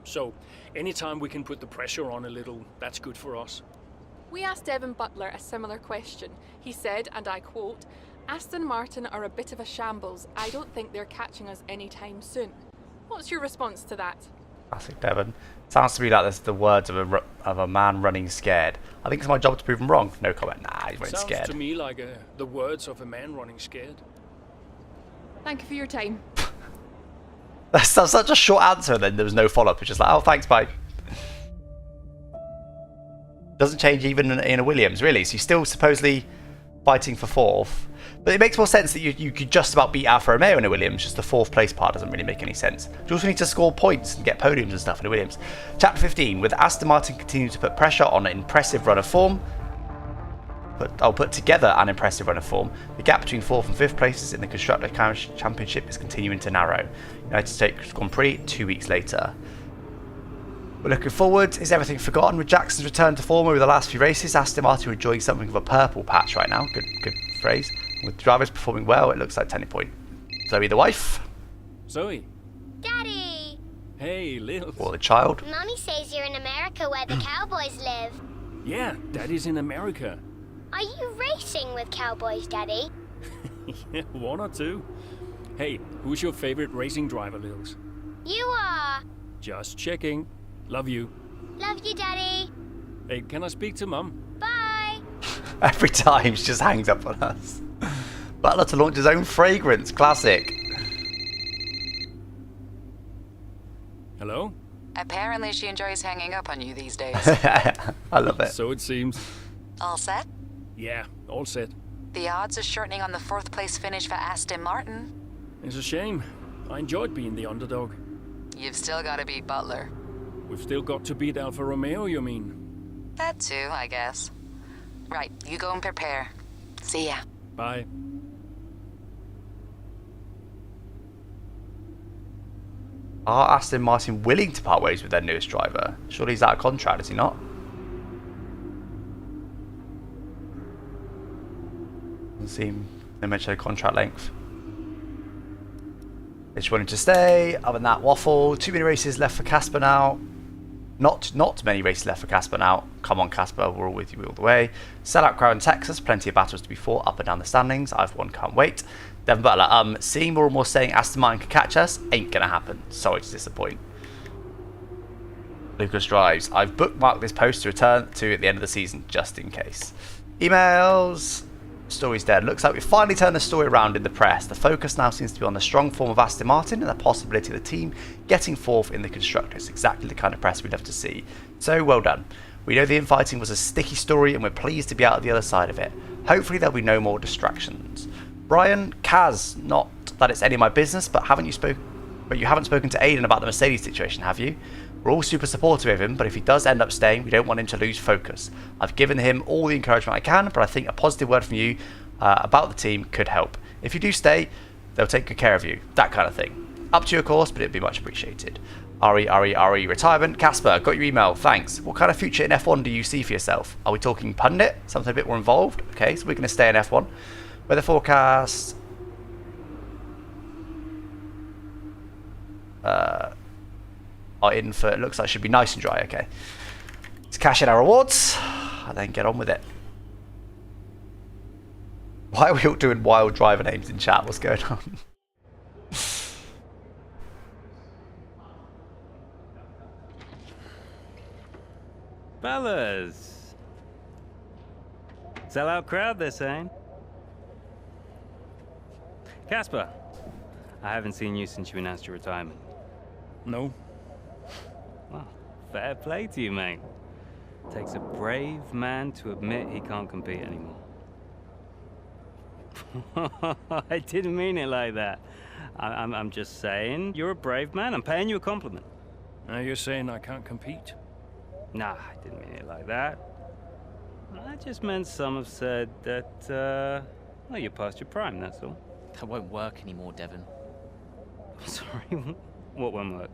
So, anytime we can put the pressure on a little, that's good for us. We asked Devon Butler a similar question. He said, and I quote, "Aston Martin are a bit of a shambles. I don't think they're catching us anytime soon." What's your response to that? Classic Devon. Sounds to me like that's the words of a man running scared. I think it's my job to prove them wrong. No comment. Nah, he's running Sounds scared. to me like the words of a man running scared. Thank you for your time. That's such a short answer, and then there was no follow-up. It's just like, oh, thanks, bye. Doesn't change even in a Williams, really. So you're still supposedly fighting for 4th. But it makes more sense that you could just about beat Alfa Romeo in a Williams. Just the 4th place part doesn't really make any sense. You also need to score points and get podiums and stuff in a Williams. Chapter 15. With Aston Martin continuing to put pressure on an impressive run of form. I'll put together an impressive run of form. The gap between 4th and 5th places in the Constructor Championship is continuing to narrow. United States Grand Prix 2 weeks later. We're looking forward. Is everything forgotten? With Jackson's return to form over the last few races, Aston Martin are enjoying something of a purple patch right now. Good phrase. With drivers performing well, it looks like turning point. Zoe the wife. Zoe. Daddy! Hey, Lil. Or the child. Mummy says you're in America where the cowboys live. Yeah, Daddy's in America. Are you racing with cowboys, Daddy? Yeah, 1 or 2. Hey, who's your favorite racing driver, Lils? You are. Just checking. Love you. Love you, Daddy. Hey, can I speak to Mum? Bye. Every time she just hangs up on us. Butler to launch his own fragrance. Classic. Hello? Apparently she enjoys hanging up on you these days. I love it. So it seems. All set? Yeah, all set. The odds are shortening on the 4th place finish for Aston Martin. It's a shame. I enjoyed being the underdog. You've still got to beat Butler. We've still got to beat Alfa Romeo, you mean? That too, I guess. Right, you go and prepare. See ya. Bye. Are Aston Martin willing to part ways with their newest driver? Surely he's out of contract, is he not? Doesn't seem they mention a contract length. They just wanted to stay. Other than that, waffle. Too many races left for Casper now. Not many races left for Casper now. Come on, Casper, we're all with you all the way. Sellout crowd in Texas. Plenty of battles to be fought up and down the standings. I've won, can't wait. Devin Butler, seeing more and more saying Aston Martin can catch us ain't gonna happen. Sorry to disappoint. Lucas drives. I've bookmarked this post to return to at the end of the season, just in case. Emails. Story's dead. Looks like we finally turned the story around in the press. The focus now seems to be on the strong form of Aston Martin and the possibility of the team getting 4th in the Constructors. Exactly the kind of press we'd love to see. So well done. We know the infighting was a sticky story and we're pleased to be out of the other side of it. Hopefully there'll be no more distractions. Brian, Kaz, not that it's any of my business, but you haven't spoken to Aiden about the Mercedes situation, have you? We're all super supportive of him, but if he does end up staying, we don't want him to lose focus. I've given him all the encouragement I can, but I think a positive word from you about the team could help. If you do stay, they'll take good care of you. That kind of thing. Up to you, of course, but it'd be much appreciated. RE retirement. Casper, got your email. Thanks. What kind of future in F1 do you see for yourself? Are we talking pundit? Something a bit more involved? Okay, so we're going to stay in F1. Weather forecast. Are in for, it looks like it should be nice and dry. Okay, let's cash in our rewards and then get on with it. Why are we all doing wild driver names in chat? What's going on? Fellas, sellout crowd, they're saying. Casper, I haven't seen you since you announced your retirement. No. Well, fair play to you, mate. Takes a brave man to admit he can't compete anymore. I didn't mean it like that. I'm just saying, you're a brave man. I'm paying you a compliment. Now you're saying I can't compete? Nah, I didn't mean it like that. I just meant some have said that, well, you're past your prime, that's all. That won't work anymore, Devon. Sorry, what won't work?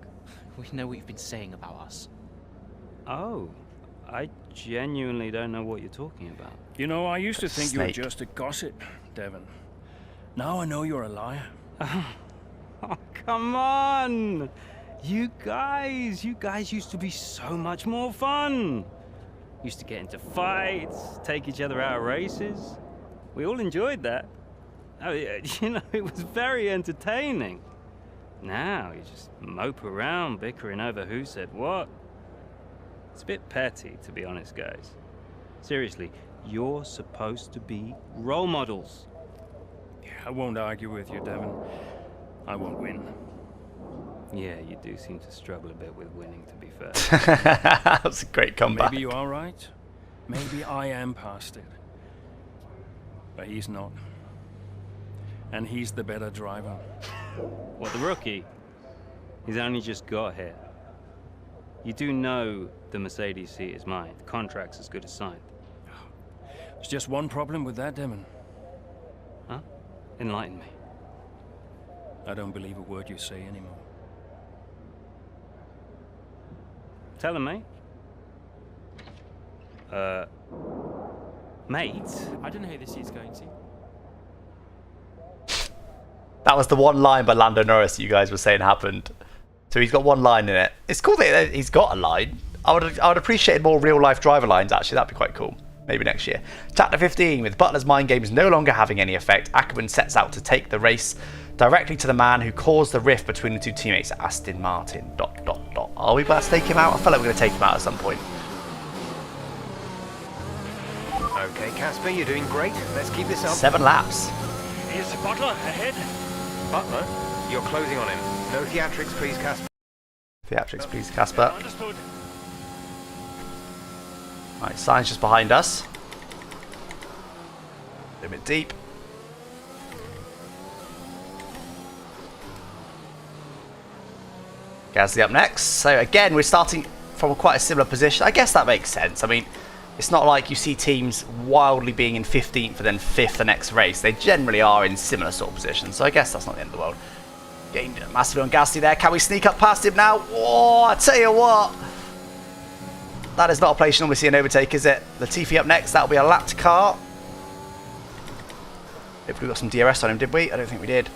We know what you've been saying about us. Oh, I genuinely don't know what you're talking about. You know, I used to think you were just a gossip, Devon. Now I know you're a liar. Oh, come on! You guys used to be so much more fun. Used to get into fights, take each other out of races. We all enjoyed that. I mean, you know, it was very entertaining. Now you just mope around bickering over who said what. It's a bit petty, to be honest, guys. Seriously, you're supposed to be role models. Yeah, I won't argue with you, Devon. I won't win. Yeah, you do seem to struggle a bit with winning, to be fair. That's a great comeback. Maybe you are right. Maybe I am past it. But he's not. And he's the better driver. What, the rookie? He's only just got here. You do know the Mercedes seat is mine. The contract's as good as signed. There's just one problem with that, Demon. Huh? Enlighten me. I don't believe a word you say anymore. Tell him, mate. Mate? I don't know who this seat's going to. That was the one line by Lando Norris you guys were saying happened. So he's got one line in it. It's cool that he's got a line. I would appreciate more real life driver lines actually. That'd be quite cool. Maybe next year. Chapter 15. With Butler's mind games no longer having any effect, Ackerman sets out to take the race directly to the man who caused the rift between the two teammates, Aston Martin. ... Are we about to take him out? I feel like we're going to take him out at some point. Okay, Casper, you're doing great. Let's keep this up. 7 laps. Here's the Butler ahead. Butler, you're closing on him. No theatrics, please, Casper. Theatrics, please, Casper. Understood. Right, Sainz just behind us. A little bit deep. Gasly up next. So again, we're starting from quite a similar position. I guess that makes sense. I mean, it's not like you see teams wildly being in 15th and then 5th the next race. They generally are in similar sort of positions. So I guess that's not the end of the world. Gained massively on Gasly there. Can we sneak up past him now? Oh, I tell you what. That is not a place you normally see an overtake, is it? Latifi up next. That'll be a lapped car. Hopefully we got some DRS on him, did we? I don't think we did.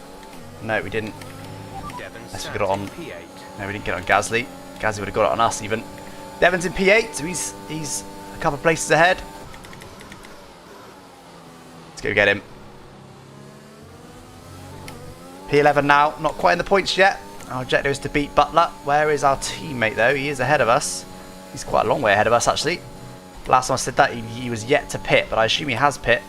No, we didn't. Unless we got it on. No, we didn't get it on Gasly. Gasly would have got it on us even. Devon's in P8, so he's a couple of places ahead. Let's go get him. P11 now, not quite in the points yet. Our objective is to beat Butler. Where is our teammate though? He is ahead of us. He's quite a long way ahead of us actually. Last time I said that he was yet to pit, but I assume he has pit.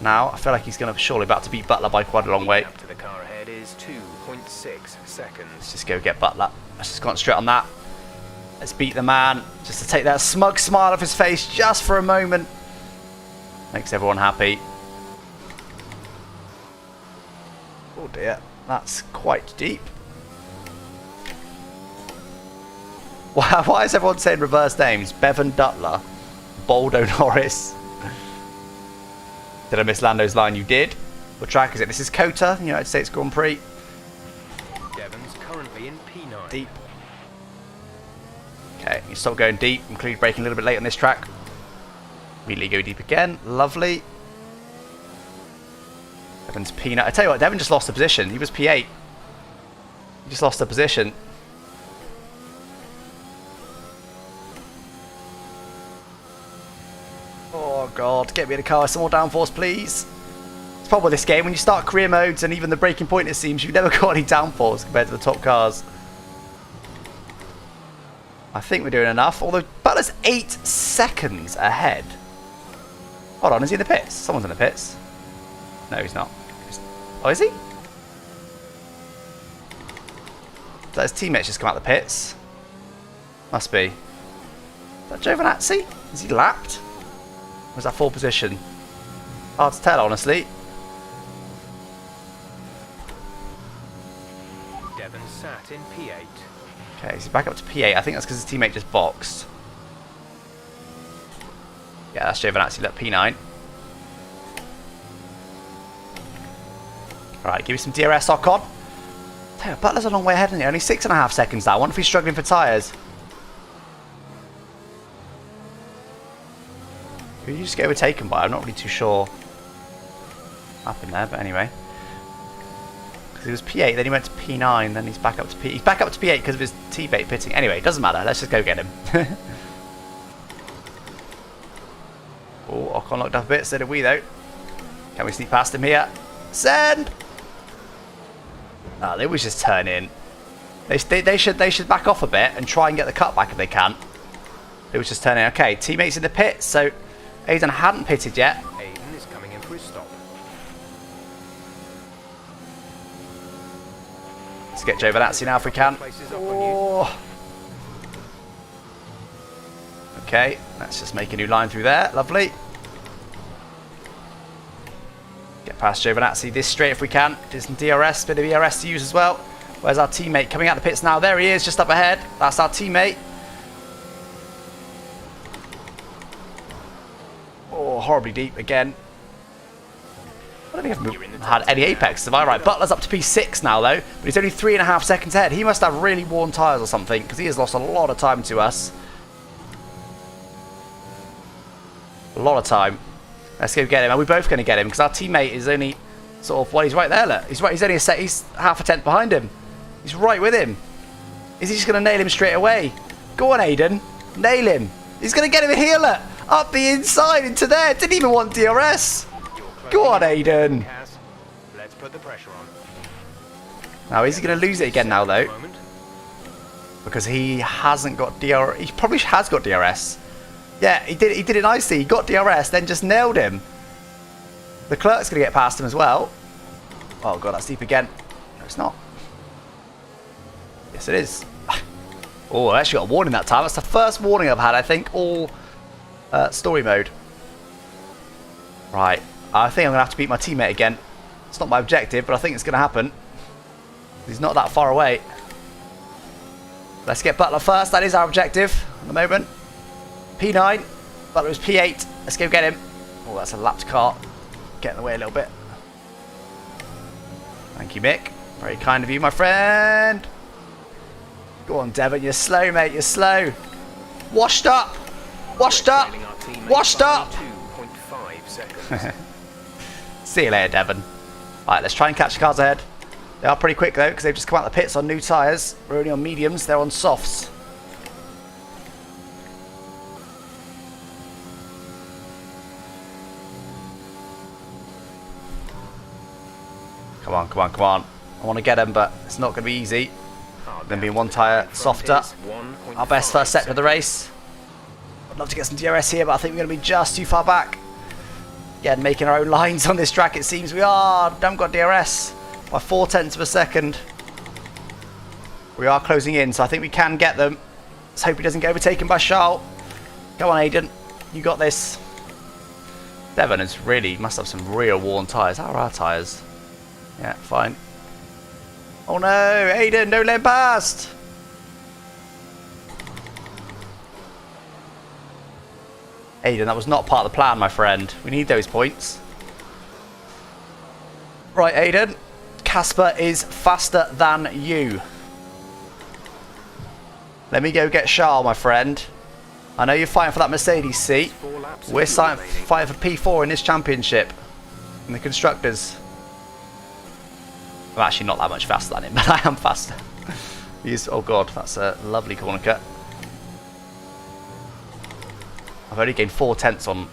Now I feel like he's going to surely about to beat Butler by quite a long way. To the car ahead is 2.6 seconds. Let's just go get Butler. Let's just concentrate on that. Let's beat the man. Just to take that smug smile off his face just for a moment. Makes everyone happy. Oh dear, that's quite deep. Why is everyone saying reverse names? Bevan Dutler, Boldo Norris. Did I miss Lando's line? You did. What track is it? This is Kota, United States Grand Prix. Devon's currently in P9. Deep. Okay, you stop going deep. Include braking a little bit late on this track. Immediately go deep again. Lovely. Devon's P9. I tell you what, Devon just lost the position. He was P8. He just lost the position. Oh god, get me in the car. Some more downforce, please. It's the problem with this game. When you start career modes and even the braking point, it seems you've never got any downforce compared to the top cars. I think we're doing enough. Although Butler's 8 seconds ahead. Hold on, is he in the pits? Someone's in the pits. No, he's not. Oh, is he? So his teammates just come out the pits. Must be. Is that Giovinazzi? Is he lapped? Or was that 4th position? Hard to tell, honestly. Devon sat in P8. Okay, so back up to P8. I think that's because his teammate just boxed. Yeah, that's Giovinazzi. Look, P9. Alright, give me some DRS, Ocon. Tell you, Butler's a long way ahead, isn't he? Only 6.5 seconds now. I wonder if he's struggling for tyres. Who did you just get overtaken by? I'm not really too sure what happened there, but anyway. Because he was P8, then he went to P9, then he's back up to P. He's back up to P8 because of his teammate pitting. Anyway, it doesn't matter. Let's just go get him. Oh, Ocon locked up a bit. So did we, though. Can we sneak past him here? Send! Oh, they always just turn in. They should back off a bit and try and get the cut back if they can. They was just turning. Okay, teammates in the pit. So Aiden hadn't pitted yet. Aiden is coming in for his stop. Let's get Giovinazzi now if we can. Oh. Okay, let's just make a new line through there. Lovely. Get past Giovinazzi this straight if we can. Do some DRS, bit of ERS to use as well. Where's our teammate? Coming out the pits now. There he is, just up ahead. That's our teammate. Oh, horribly deep again. I don't think I've had any apex, am I right? Butler's up to P6 now though, but he's only 3.5 seconds ahead. He must have really worn tyres or something, because he has lost a lot of time to us. A lot of time. Let's go get him. Are we both going to get him? Because our teammate is only sort of, well, he's right there, look. He's right. He's only he's half a tenth behind him. He's right with him. Is he just going to nail him straight away? Go on, Aiden. Nail him. He's going to get him here, look. Up the inside into there. Didn't even want DRS. Go on, Aiden. Let's put the pressure on. Now, is he going to lose it again now, though? Because he hasn't got DRS. He probably has got DRS. Yeah, he did it nicely. He got DRS, then just nailed him. The clerk's going to get past him as well. Oh, God, that's deep again. No, it's not. Yes, it is. Oh, I actually got a warning that time. That's the first warning I've had, I think, all story mode. Right. I think I'm going to have to beat my teammate again. It's not my objective, but I think it's going to happen. He's not that far away. Let's get Butler first. That is our objective at the moment. P9. Butler is P8. Let's go get him. Oh, that's a lapped car. Get in the way a little bit. Thank you, Mick. Very kind of you, my friend. Go on, Devon. You're slow, mate. You're slow. Washed up. Washed up. Washed up. 2.5 seconds. See you later, Devon. Right, let's try and catch the cars ahead. They are pretty quick, though, because they've just come out the pits on new tyres. We're only on mediums. They're on softs. Come on, come on, come on. I want to get him, but it's not going to be easy. Going to be one tyre softer. Our best first sector of the race. I'd love to get some DRS here, but I think we're going to be just too far back. Again, making our own lines on this track, it seems we are. Haven't got DRS by 0.4 of a second. We are closing in, so I think we can get them. Let's hope he doesn't get overtaken by Charles. Come on, Aiden. You got this. Devon is really, must have some real worn tyres. How are our tyres? Yeah, fine. Oh no, Aiden, don't let him past. Aiden, that was not part of the plan, my friend. We need those points. Right, Aiden. Casper is faster than you. Let me go get Charles, my friend. I know you're fighting for that Mercedes seat. We're fighting for P4 in this championship. In the Constructors. I'm actually not that much faster than him, but I am faster. Oh god, that's a lovely corner cut. I've only gained 0.4 on,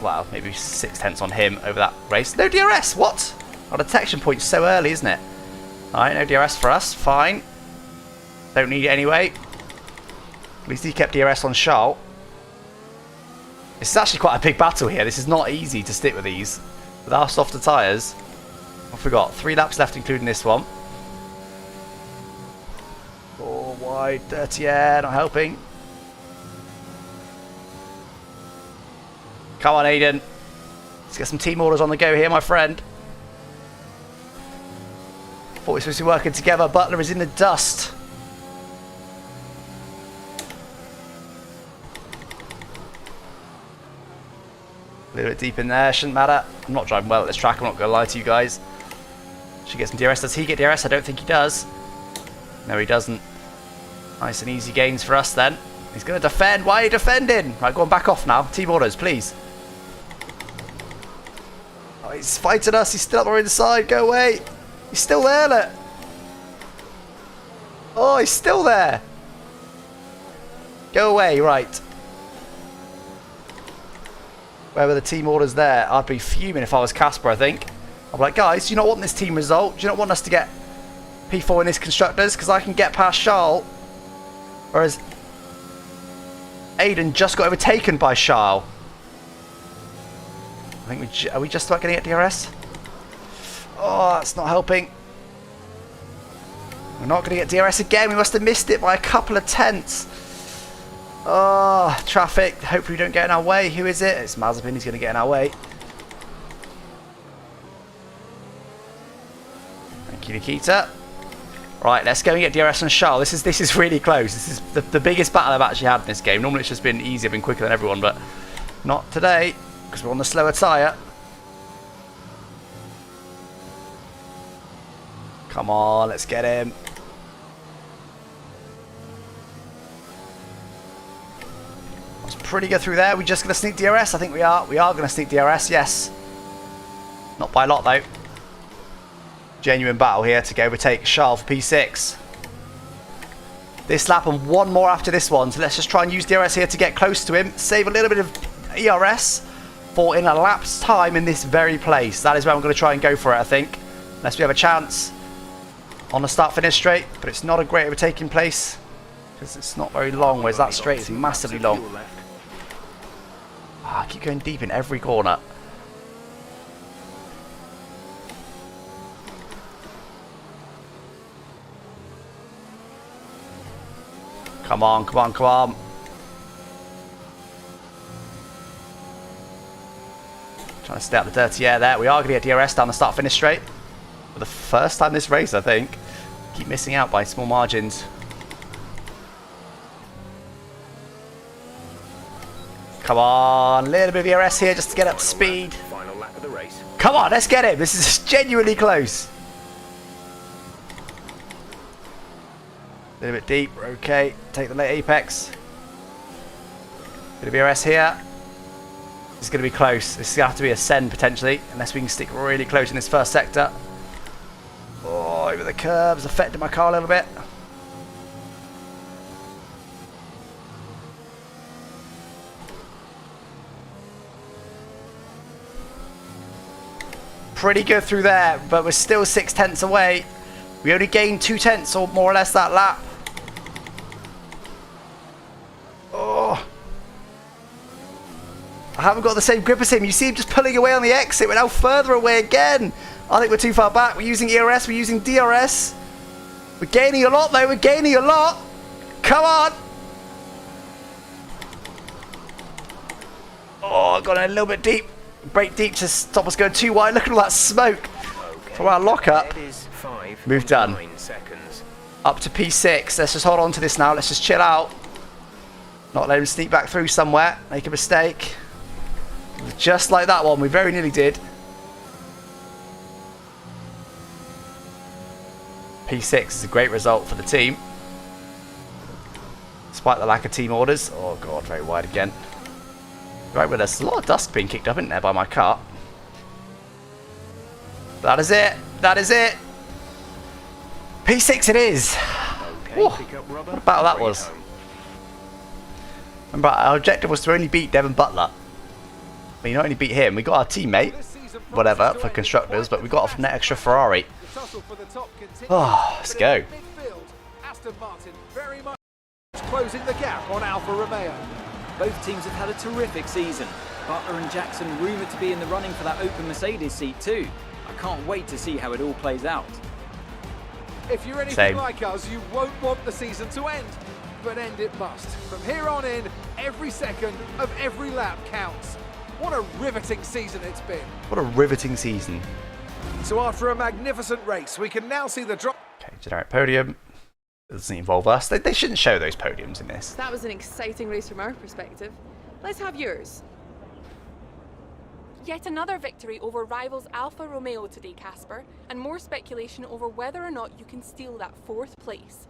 well, maybe 0.6 on him over that race. No DRS, what? Our detection point's so early, isn't it? Alright, no DRS for us, fine. Don't need it anyway. At least he kept DRS on Charles. This is actually quite a big battle here. This is not easy to stick with these. With our softer tyres. I forgot 3 laps left, including this one. Oh, wide, dirty air, not helping. Come on, Aiden. Let's get some team orders on the go here, my friend. Thought we were supposed to be working together. Butler is in the dust. A little bit deep in there, shouldn't matter. I'm not driving well at this track, I'm not going to lie to you guys. Should get some DRS. Does he get DRS? I don't think he does. No, he doesn't. Nice and easy gains for us then. He's going to defend. Why are you defending? Right, go on, back off now. Team orders, please. Oh, he's fighting us. He's still up our inside. Go away. He's still there, look. Oh, he's still there. Go away, right. Where were the team orders there? I'd be fuming if I was Casper, I think. I'm like, guys, do you not want this team result? Do you not want us to get P4 in this Constructors? Because I can get past Charles. Whereas Aiden just got overtaken by Charles. I think are we just about going to get DRS? Oh, that's not helping. We're not going to get DRS again. We must have missed it by a couple of tenths. Oh, traffic. Hopefully we don't get in our way. Who is it? It's Mazepin. He's going to get in our way. Thank you, Nikita. Right, let's go and get DRS on Charles. This is really close. This is the biggest battle I've actually had in this game. Normally it's just been easier, been quicker than everyone, but not today because we're on the slower tyre. Come on, let's get him. That's pretty good through there. We're just going to sneak DRS. I think we are. We are going to sneak DRS, yes. Not by a lot, though. Genuine battle here to go overtake Charles for P6. This lap and one more after this one. So let's just try and use DRS here to get close to him. Save a little bit of ERS for in a lap's time in this very place. That is where I'm going to try and go for it, I think. Unless we have a chance on the start-finish straight. But it's not a great overtaking place because it's not very long. Whereas that straight is massively long. I keep going deep in every corner. Come on, come on, come on. Trying to stay out the dirty air there. We are going to get DRS down the start-finish straight. For the first time this race, I think. Keep missing out by small margins. Come on, a little bit of DRS here just to get up to speed. Final lap of the race. Come on, let's get him. This is genuinely close. A little bit deep, we're okay. Take the late apex. Bit of ERS here. This is going to be close. This is going to have to be a send potentially, unless we can stick really close in this first sector. Oh, over the curves, affected my car a little bit. Pretty good through there, but we're still 6 tenths away. We only gained 2 tenths or more or less that lap. Oh. I haven't got the same grip as him. You see him just pulling away on the exit. We're now further away again. I think we're too far back. We're using ERS. We're using DRS. We're gaining a lot though. We're gaining a lot. Come on. Oh, got a little bit deep. Brake deep to stop us going too wide. Look at all that smoke from our lockup. Move done. Up to P6. Let's just hold on to this now. Let's just chill out. Not let him sneak back through somewhere. Make a mistake. Just like that one. We very nearly did. P6 is a great result for the team. Despite the lack of team orders. Oh god, very wide again. Right, well there's a lot of dust being kicked up in there by my car. That is it. That is it. P6 it is. Okay, what a battle that was. Remember, our objective was to only beat Devon Butler. But you not only beat him, we got our teammate, whatever, for constructors, but we got an extra Ferrari. Oh, let's go. Aston Martin very much closing the gap on Alfa Romeo. Both teams have had a terrific season. Butler and Jackson rumoured to be in the running for that open Mercedes seat too. I can't wait to see how it all plays out. If you're anything like us, you won't want the season to end, but end it must. From here on in, every second of every lap counts. What a riveting season it's been. What a riveting season. So after a magnificent race, we can now see the drop. Okay, generic podium. Doesn't involve us. They shouldn't show those podiums in this. That was an exciting race from our perspective. Let's have yours. Yet another victory over rivals Alfa Romeo today, Casper, and more speculation over whether or not you can steal that 4th place.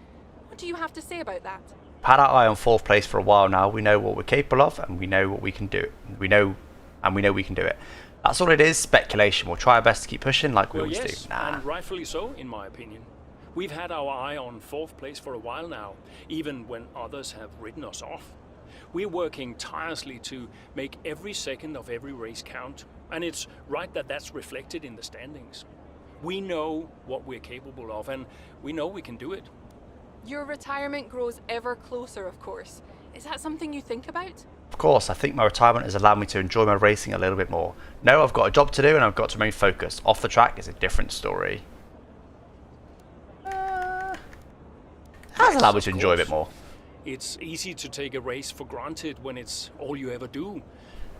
What do you have to say about that? Had our eye on 4th place for a while now. We know what we're capable of, and we know what we can do. We know we can do it. That's all it is. Speculation. We'll try our best to keep pushing like we always do. Nah. And rightfully so, in my opinion. We've had our eye on 4th place for a while now, even when others have ridden us off. We're working tirelessly to make every second of every race count, and it's right that that's reflected in the standings. We know what we're capable of, and we know we can do it. Your retirement grows ever closer, of course. Is that something you think about? Of course, I think my retirement has allowed me to enjoy my racing a little bit more. No, I've got a job to do and I've got to remain focused. Off the track is a different story. Has allowed me to enjoy a bit more. It's easy to take a race for granted when it's all you ever do.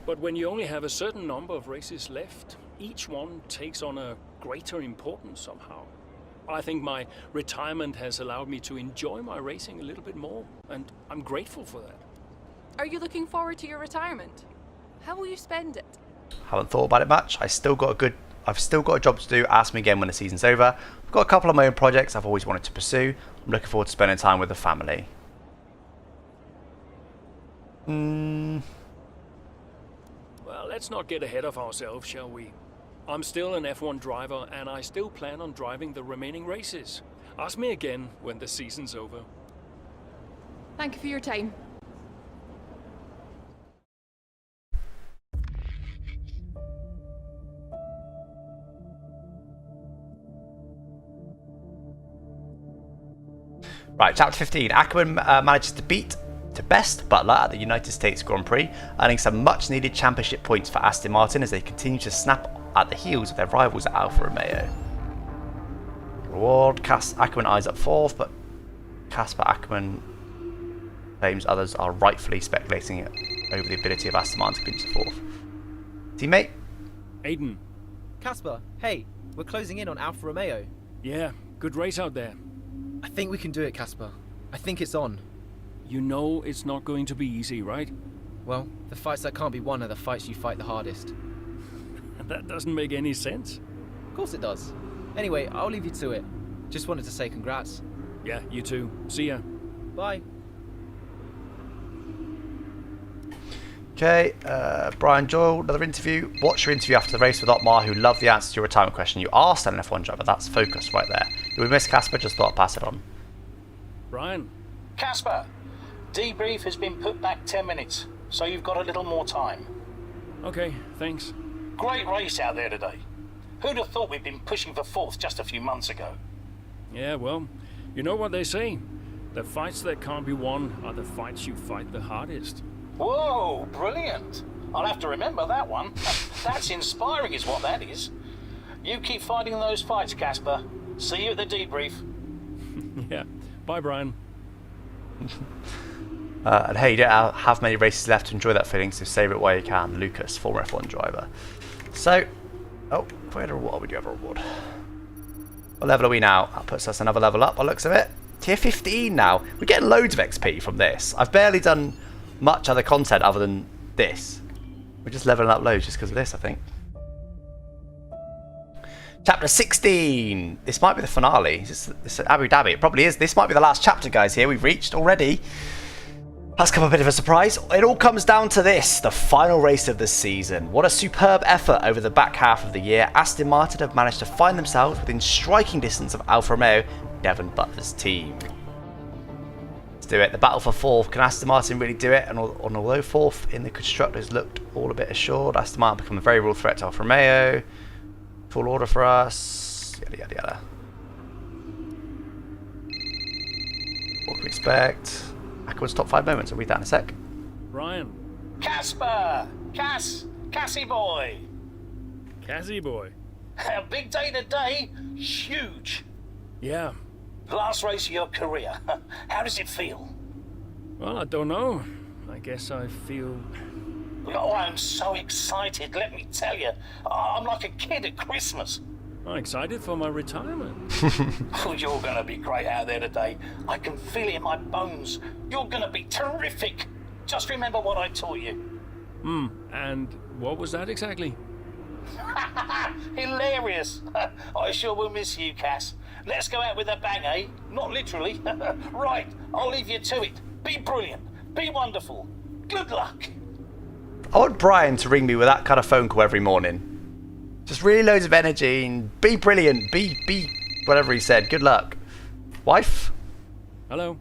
But when you only have a certain number of races left, each one takes on a greater importance somehow. I think my retirement has allowed me to enjoy my racing a little bit more, and I'm grateful for that. Are you looking forward to your retirement? How will you spend it? Haven't thought about it much. I've still got a job to do. Ask me again when the season's over. I've got a couple of my own projects I've always wanted to pursue. I'm looking forward to spending time with the family. Well, let's not get ahead of ourselves, shall we? I'm still an F1 driver, and I still plan on driving the remaining races. Ask me again when the season's over. Thank you for your time. Right, chapter 15. Ackerman manages to beat to best Butler at the United States Grand Prix, earning some much needed championship points for Aston Martin as they continue to snap at the heels of their rivals at Alfa Romeo. Reward, Ackerman eyes up fourth, but Casper Ackerman claims others are rightfully speculating over the ability of Aston Martin to finish fourth. Teammate? Aiden. Casper, hey, we're closing in on Alfa Romeo. Yeah, good race out there. I think we can do it, Casper. I think it's on. You know it's not going to be easy, right? Well, the fights that can't be won are the fights you fight the hardest. That doesn't make any sense. Of course it does. Anyway, I'll leave you to it. Just wanted to say congrats. Yeah, you too. See ya. Bye. Okay, Brian Doyle, another interview. Watch your interview after the race with Otmar, who loved the answer to your retirement question. You are still an F1 driver. That's focus right there. We missed Casper, just thought I'd pass it on. Brian. Casper, debrief has been put back 10 minutes, so you've got a little more time. Okay, thanks. Great race out there today. Who'd have thought we'd been pushing for fourth just a few months ago? Yeah, well, you know what they say. The fights that can't be won are the fights you fight the hardest. Whoa, brilliant. I'll have to remember that one. That's inspiring is what that is. You keep fighting those fights, Casper. See you at the debrief. Yeah, bye, Brian. And hey, you don't have many races left to enjoy that feeling, so save it while you can. Lucas, former F1 driver. So, oh, if we had a reward, we do have a reward. What level are we now? That puts us another level up by the looks of it. Tier 15 now. We're getting loads of XP from this. I've barely done much other content other than this. We're just leveling up loads just because of this, I think. Chapter 16. This might be the finale. This is Abu Dhabi. It probably is. This might be the last chapter, guys, here. We've reached already. That's come a bit of a surprise. It all comes down to this, the final race of the season. What a superb effort over the back half of the year. Aston Martin have managed to find themselves within striking distance of Alfa Romeo, Devon Butler's team. Let's do it. The battle for fourth. Can Aston Martin really do it? And although fourth in the constructors looked all a bit assured, Aston Martin become a very real threat to Alfa Romeo. Full order for us. Yada yada yada. What can we expect? Ackerman's top 5 moments. I'll read that in a sec. Brian. Casper! Cassie boy! Cassie boy. A big day today. Huge. Yeah. Last race of your career. How does it feel? Well, I don't know. I guess I feel... Oh, I'm so excited, let me tell you. I'm like a kid at Christmas. I'm excited for my retirement. Oh, you're going to be great out there today. I can feel it in my bones. You're going to be terrific. Just remember what I taught you. And what was that exactly? Hilarious. I sure will miss you, Cass. Let's go out with a bang, eh? Not literally. Right, I'll leave you to it. Be brilliant. Be wonderful. Good luck. I want Brian to ring me with that kind of phone call every morning. Just really loads of energy and be brilliant. Be whatever he said. Good luck. Wife? Hello.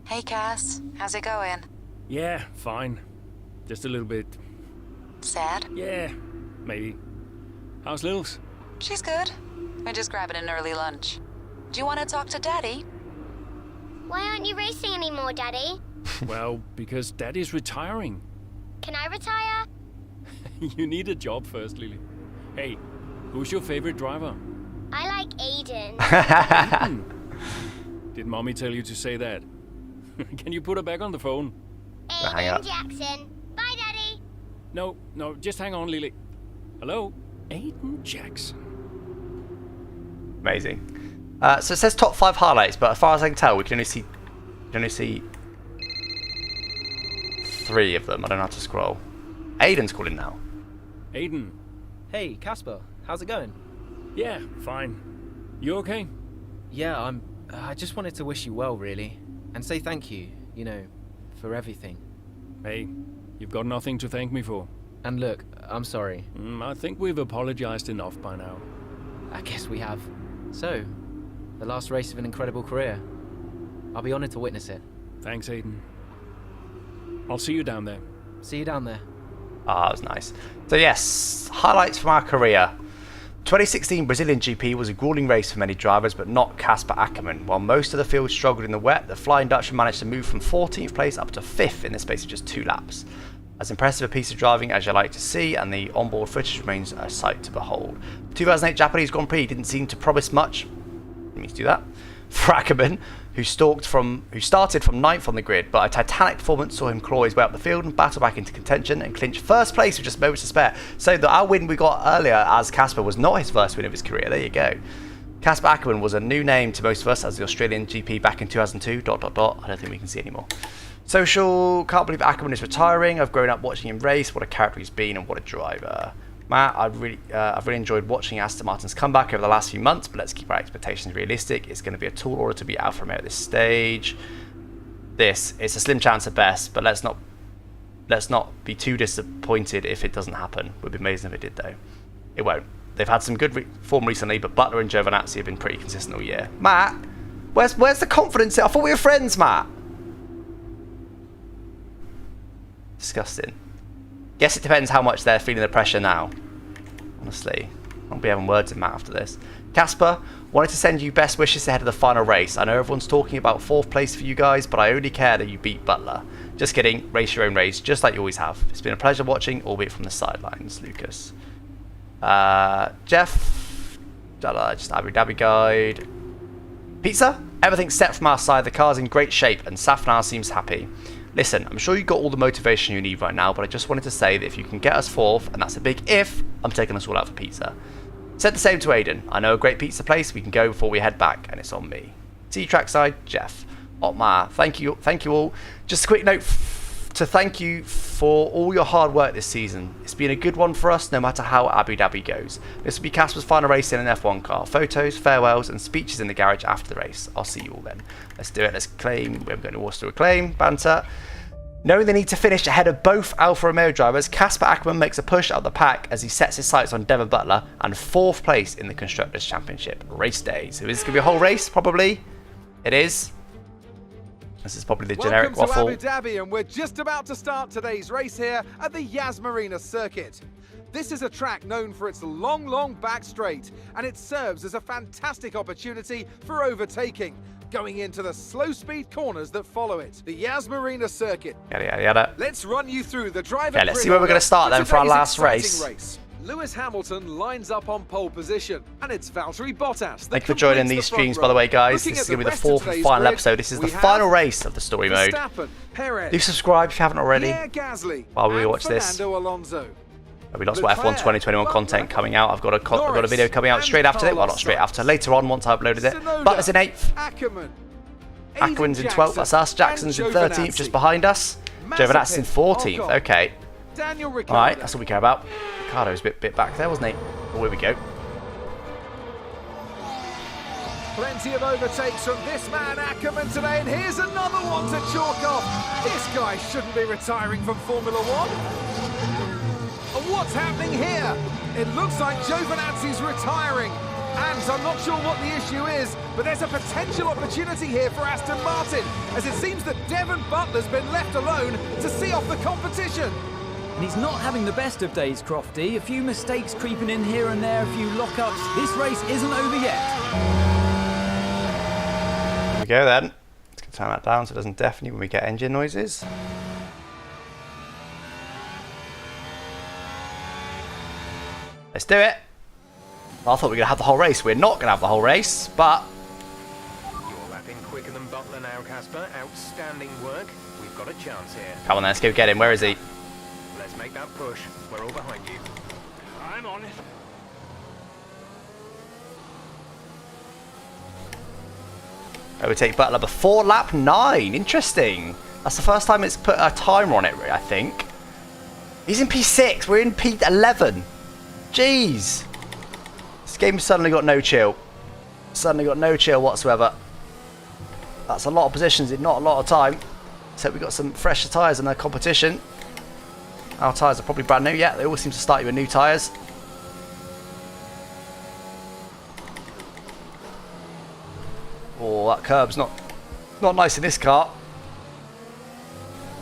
Hey, Cass. How's it going? Yeah, fine. Just a little bit... Sad? Yeah, maybe. How's Lils? She's good. We're just grabbing an early lunch. Do you want to talk to Daddy? Why aren't you racing anymore, Daddy? Well, because Daddy's retiring. Can I retire? You need a job first, Lily. Hey, who's your favorite driver? I like Aiden. Aiden? Did Mommy tell you to say that? Can you put her back on the phone? Aiden Jackson. Bye, Daddy. No, just hang on, Lily. Hello? Aiden Jackson. Amazing. So it says top 5 highlights, but as far as I can tell, we can only see 3 of them. I don't know how to scroll. Aiden's calling now. Aiden. Hey, Casper. How's it going? Yeah, fine. You okay? Yeah, I just wanted to wish you well, really. And say thank you, for everything. Hey, you've got nothing to thank me for. And look, I'm sorry. I think we've apologized enough by now. I guess we have. So, the last race of an incredible career. I'll be honored to witness it. Thanks, Aiden. I'll see you down there. See you down there. Ah, that was nice. So yes, highlights from our career. 2016 Brazilian GP was a grueling race for many drivers, but not Casper Ackermann. While most of the field struggled in the wet, the Flying Dutchman managed to move from 14th place up to 5th in the space of just 2 laps. As impressive a piece of driving as you like to see, and the onboard footage remains a sight to behold. The 2008 Japanese Grand Prix didn't seem to promise much. Didn't mean to do that. For Ackermann, who started from 9th on the grid, but a titanic performance saw him claw his way up the field and battle back into contention and clinch first place with just moments to spare. So our win we got earlier as Casper was not his first win of his career. There you go. Casper Ackermann was a new name to most of us as the Australian GP back in 2002. ... I don't think we can see anymore. Social, can't believe Ackermann is retiring. I've grown up watching him race. What a character he's been and what a driver. Matt, I've really enjoyed watching Aston Martin's comeback over the last few months, but let's keep our expectations realistic. It's going to be a tall order to be Alfa Romeo at this stage. It's a slim chance at best, but let's not be too disappointed if it doesn't happen. It would be amazing if it did, though. It won't. They've had some good form recently, but Butler and Giovinazzi have been pretty consistent all year. Matt, where's the confidence? I thought we were friends, Matt. Disgusting. Guess it depends how much they're feeling the pressure now. Honestly, I'll be having words with Matt after this. Casper, wanted to send you best wishes ahead of the final race. I know everyone's talking about 4th place for you guys, but I only care that you beat Butler. Just kidding, race your own race, just like you always have. It's been a pleasure watching, albeit from the sidelines. Lucas. Jeff, just Abu Dhabi guide. Pizza? Everything's set from our side, the car's in great shape, and Safnar seems happy. Listen, I'm sure you've got all the motivation you need right now, but I just wanted to say that if you can get us 4th, and that's a big if, I'm taking us all out for pizza. Said the same to Aiden. I know a great pizza place we can go before we head back, and it's on me. See you trackside, Jeff. Otmar, thank you all. Just a quick note to thank you for all your hard work this season. It's been a good one for us, no matter how Abu Dhabi goes. This will be Casper's final race in an F1 car. Photos, farewells, and speeches in the garage after the race. I'll see you all then. Let's do it. Let's claim. We're going to Worcester Acclaim. Banter. Knowing they need to finish ahead of both Alfa Romeo drivers, Casper Ackermann makes a push out the pack as he sets his sights on Devon Butler and 4th place in the Constructors' Championship race day. So is this going to be a whole race? Probably. It is. This is probably the generic waffle. Welcome to Abu Dhabi, and we're just about to start today's race here at the Yas Marina circuit. This is a track known for its long back straight, and it serves as a fantastic opportunity for overtaking, going into the slow speed corners that follow it. The Yas Marina circuit. Yada. Let's run you through the driver. Yeah, let's see where we're going to start then for our last race. Lewis Hamilton lines up on pole position, and it's Valtteri Bottas. Thank you for joining these streams, by the way, guys. This is going to be the 4th and final episode. This is the final race of the story mode. Do subscribe if you haven't already while we watch this. There'll be lots more F1 2021 content coming out. I've got a video coming out straight after it. Well, not straight after. Later on, once I've uploaded it. Butler's in 8th. Ackermann's in 12th. That's us. Jackson's in 13th, just behind us. Giovinazzi's in 14th. Okay. Alright, that's what we care about. Ricardo's a bit back there, wasn't he? Oh, here we go. Plenty of overtakes from this man Ackermann today, and here's another one to chalk off. This guy shouldn't be retiring from Formula 1. And what's happening here? It looks like Giovinazzi's retiring. And I'm not sure what the issue is, but there's a potential opportunity here for Aston Martin, as it seems that Devon Butler's been left alone to see off the competition. And he's not having the best of days, Crofty. A few mistakes creeping in here and there, a few lockups. This race isn't over yet. Here we go then. Let's turn that down so it doesn't deafen you when we get engine noises. Let's do it. I thought we were going to have the whole race. We're not going to have the whole race, but... You're lapping quicker than Butler now, Casper. Outstanding work. We've got a chance here. Come on then, let's go get him. Where is he? Let's make that push. We're all behind you. I'm on it. Overtake Butler before lap 9. Interesting. That's the first time it's put a timer on it, I think. He's in P6. We're in P11. Jeez. This game's suddenly got no chill. Suddenly got no chill whatsoever. That's a lot of positions in not a lot of time. So we've got some fresher tyres in the competition. Our tyres are probably brand new. Yeah, they always seem to start you with new tyres. Oh, that curb's not nice in this car.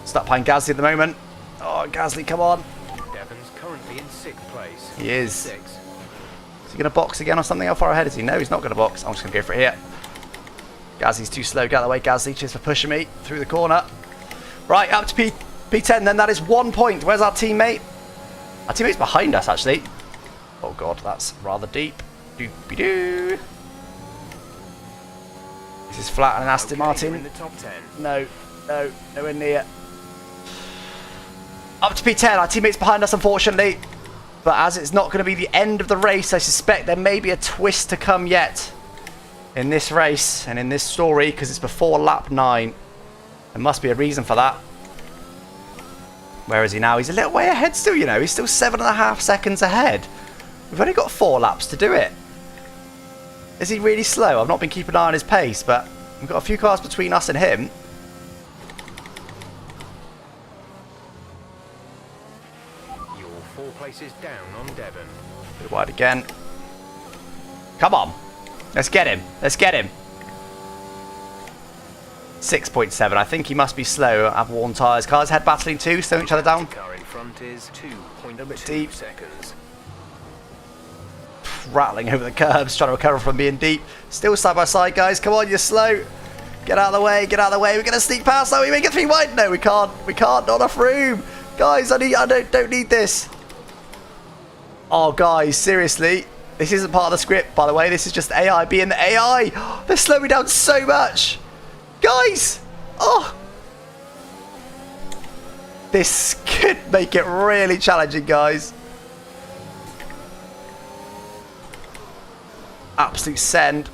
Start playing Gasly at the moment. Oh, Gasly, come on. Devon's currently in 6th place. He is. Is he going to box again or something? How far ahead is he? No, he's not going to box. I'm just going to go for it here. Gasly's too slow. Get out of the way, Gasly. Cheers for pushing me through the corner. Right, up to P10 then. That is 1 point. Where's our teammate? Our teammate's behind us, actually. Oh, God, that's rather deep. Doopy-doo. This is flat and Aston Martin. In the top 10. No, nowhere near. Up to P10. Our teammate's behind us, unfortunately. But as it's not going to be the end of the race, I suspect there may be a twist to come yet in this race and in this story, because it's before lap 9. There must be a reason for that. Where is he now? He's a little way ahead still, you know. He's still 7.5 seconds ahead. We've only got 4 laps to do it. Is he really slow? I've not been keeping an eye on his pace, but we've got a few cars between us and him. You're 4 places down on Devon. Bit wide again. Come on. Let's get him. Let's get him. 6.7. I think he must be slow. I've worn tyres. Cars head battling too, slowing each other down. Car in front is 2.2 deep. seconds. Rattling over the curbs, trying to recover from being deep. Still side by side, guys. Come on, you're slow. Get out of the way. Get out of the way. We're going to sneak past. Oh, we make it 3 wide. No, we can't. We can't. Not enough room. Guys, I don't need this. Oh, guys, seriously. This isn't part of the script, by the way. This is just AI being the AI. They're slowing me down so much. Guys. Oh. This could make it really challenging, guys. Absolute send.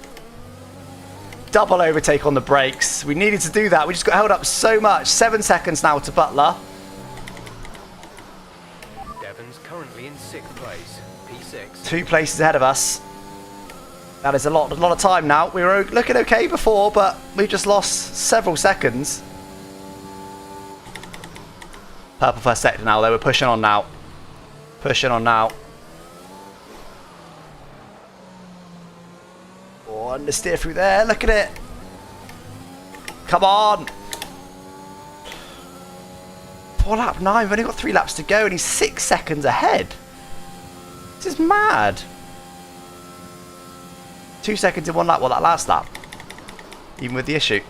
Double overtake on the brakes. We needed to do that. We just got held up so much. 7 seconds now to Butler. Devon's currently in 6th place. P6. 2 places ahead of us. That is a lot of time now. We were looking okay before, but we just lost several seconds. Purple first sector now, though. We're pushing on now. Pushing on now. Oh, understeer through there. Look at it. Come on. For lap 9. We've only got 3 laps to go, and he's 6 seconds ahead. This is mad. 2 seconds in 1 lap. Well, that last lap. Even with the issue.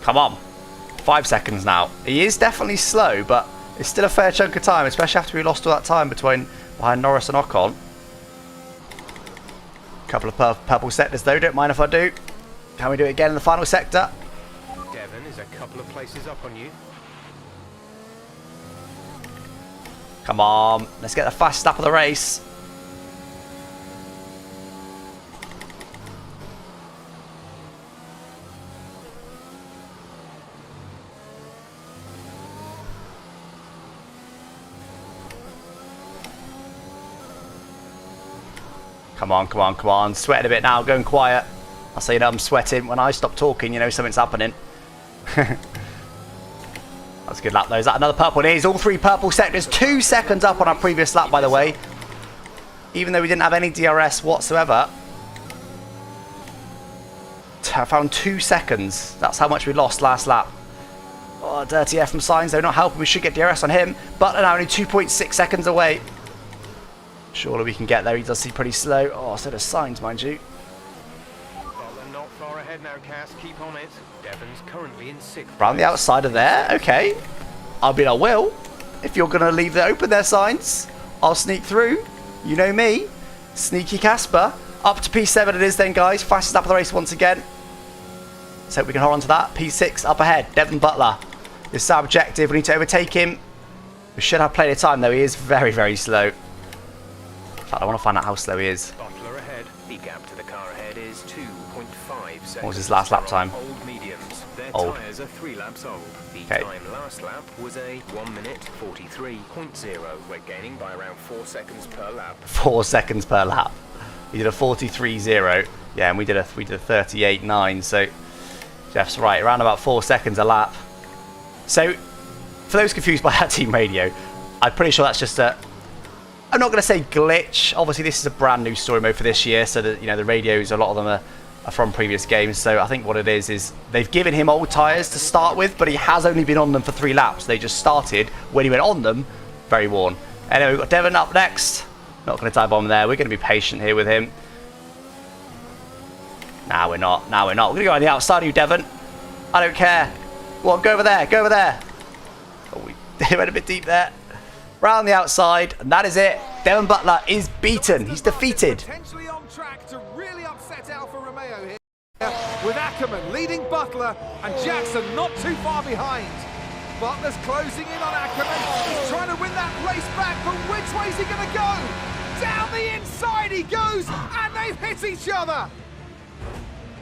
Come on. 5 seconds now. He is definitely slow, but it's still a fair chunk of time, especially after we lost all that time behind Norris and Ocon. Couple of purple sectors though, don't mind if I do. Can we do it again in the final sector? Devon is a couple of places up on you. Come on, let's get the fast lap of the race. Come on, come on, come on. Sweating a bit now, going quiet. I'll say, you know, I'm sweating. When I stop talking, you know something's happening. That's a good lap though. Is that another purple? It is. All 3 purple sectors. 2 seconds up on our previous lap, by the way. Even though we didn't have any DRS whatsoever. I found 2 seconds. That's how much we lost last lap. Oh, dirty F from Sainz, though, not helping. We should get DRS on him. But now only 2.6 seconds away. Surely we can get there. He does seem pretty slow. Oh, so does Sainz, mind you. Butler not far ahead ahead now, Cass. Keep on it. Devon's currently in 6th. Round the outside of there. Okay. I mean, I will. If you're going to leave it open there, signs, I'll sneak through. You know me. Sneaky Casper. Up to P7 it is then, guys. Fastest lap of the race once again. So we can hold on to that. P6 up ahead. Devon Butler. This is our objective. We need to overtake him. We should have plenty of time, though. He is very, very slow. In fact, I want to find out how slow he is. Butler ahead. The gap to the car ahead is 2.5 seconds. What was his last lap time? Old mediums. Their Old. tyres are 3 laps old. The Okay. time last lap was a 1 minute 43.0. We're gaining by around 4 seconds per lap. 4 seconds per lap. He did a 43.0. Yeah, and we did a 38.9. So Jeff's right, around about 4 seconds a lap. So for those confused by that team radio, I'm pretty sure that's just a, I'm not going to say glitch. Obviously, this is a brand new story mode for this year, so that, you know, the radios, a lot of them are from previous games. So I think what it is they've given him old tyres to start with, but he has only been on them for 3 laps. They just started when he went on them, very worn. Anyway, we've got Devon up next. Not going to dive on there. We're going to be patient here with him. Nah, we're not. Nah, we're not. We're going to go on the outside of you, Devon. I don't care. Go on, go over there. Go over there. Oh, we went a bit deep there. Round the outside, and that is it. Devon Butler is beaten. He's defeated. Potentially on track to really upset Alfa Romeo here. With Ackerman leading Butler and Jackson not too far behind. Butler's closing in on Ackerman. He's trying to win that race back, but which way's he going to go? Down the inside he goes, and they've hit each other.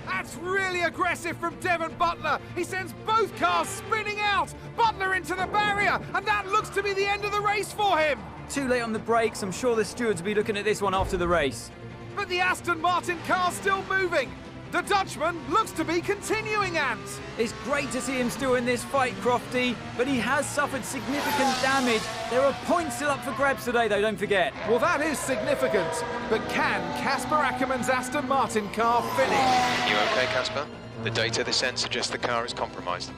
That's really aggressive from Devon Butler. He sends both cars spinning out. Butler into the barrier, and that looks to be the end of the race for him. Too late on the brakes. I'm sure the stewards will be looking at this one after the race. But the Aston Martin car's still moving. The Dutchman looks to be continuing, Ant. It's great to see him still in this fight, Crofty, but he has suffered significant damage. There are points still up for grabs today, though, don't forget. Well, that is significant. But can Casper Ackerman's Aston Martin car finish? You okay, Casper? The data this end suggests the car is compromised.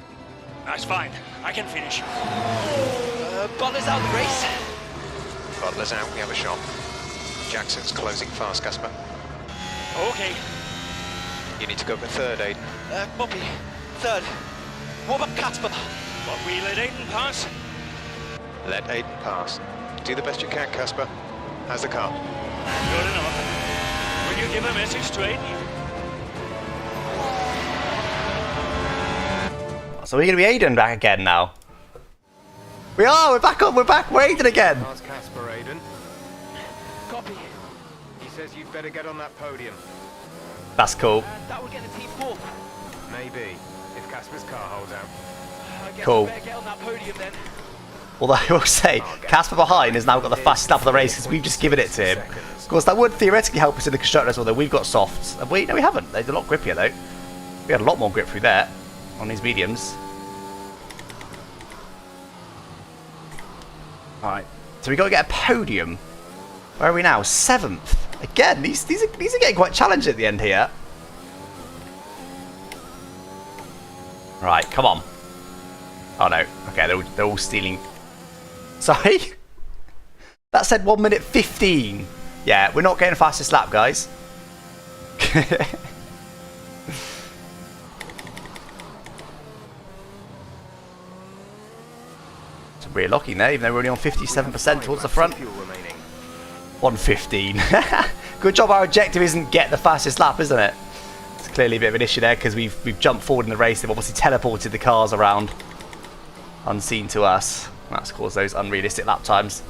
That's fine. I can finish. Butler's out of the race. Butler's out, we have a shot. Jackson's closing fast, Casper. Okay. You need to go for third, Aiden. Bobby, third. What about Casper? But we let Aiden pass. Let Aiden pass. Do the best you can, Casper. How's the car? Good enough. Will you give a message to Aiden? So we're going to be Aiden back again now. We are. We're back on. We're back. We're Aiden again. Ask Casper, Aiden. Copy. He says you'd better get on that podium. That's cool. That will get the team fourth. Maybe, if Casper's car holds out. I guess Cool. I better get on that podium then. Although I will say, Casper behind has now got the fastest lap of the race because we've just given it to him. Of course, that would theoretically help us in the constructors, although we've got softs. Have we? No, we haven't. They're a lot grippier though. We had a lot more grip through there on these mediums. Alright, so we got to get a podium. Where are we now? 7th. Again, these are getting quite challenging at the end here. Right, come on. Oh no. Okay, they're all stealing. Sorry? That said 1 minute 15. Yeah, we're not getting fastest lap, guys. So we're locking there, even though we're only on 57% towards the front. 115. Good job. Our objective isn't get the fastest lap, isn't it? It's clearly a bit of an issue there because we've jumped forward in the race. They've obviously teleported the cars around unseen to us. That's caused those unrealistic lap times.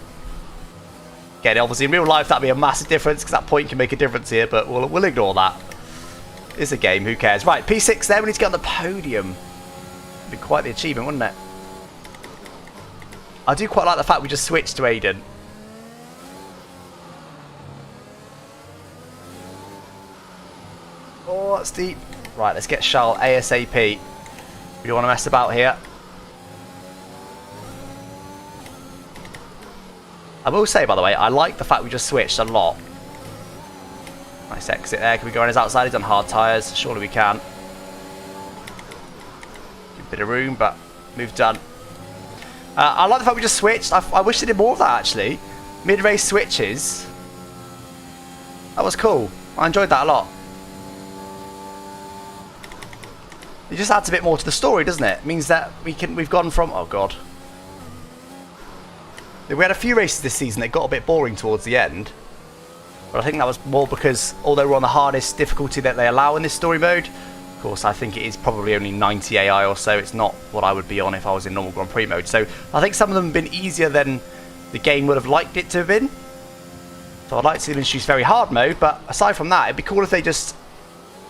Again, obviously in real life that'd be a massive difference because that point can make a difference here, but we'll ignore that. It's a game, who cares? Right, P6 there, we need to get on the podium. It'd be quite the achievement, wouldn't it? I do quite like the fact we just switched to Aiden. Oh, that's deep. Right, let's get Charles ASAP. We don't want to mess about here. I will say, by the way, I like the fact we just switched a lot. Nice exit there. Can we go on his outside? He's on hard tyres. Surely we can. Give a bit of room, but move done. I like the fact we just switched. I wish they did more of that, actually. Mid-race switches. That was cool. I enjoyed that a lot. It just adds a bit more to the story, doesn't it? It means that we've gone from, oh god. We had a few races this season that got a bit boring towards the end. But I think that was more because, although we're on the hardest difficulty that they allow in this story mode, of course I think it is probably only 90 AI or so. It's not what I would be on if I was in normal Grand Prix mode. So I think some of them have been easier than the game would have liked it to have been. So I'd like to see them introduce very hard mode, but aside from that, it'd be cool if they just,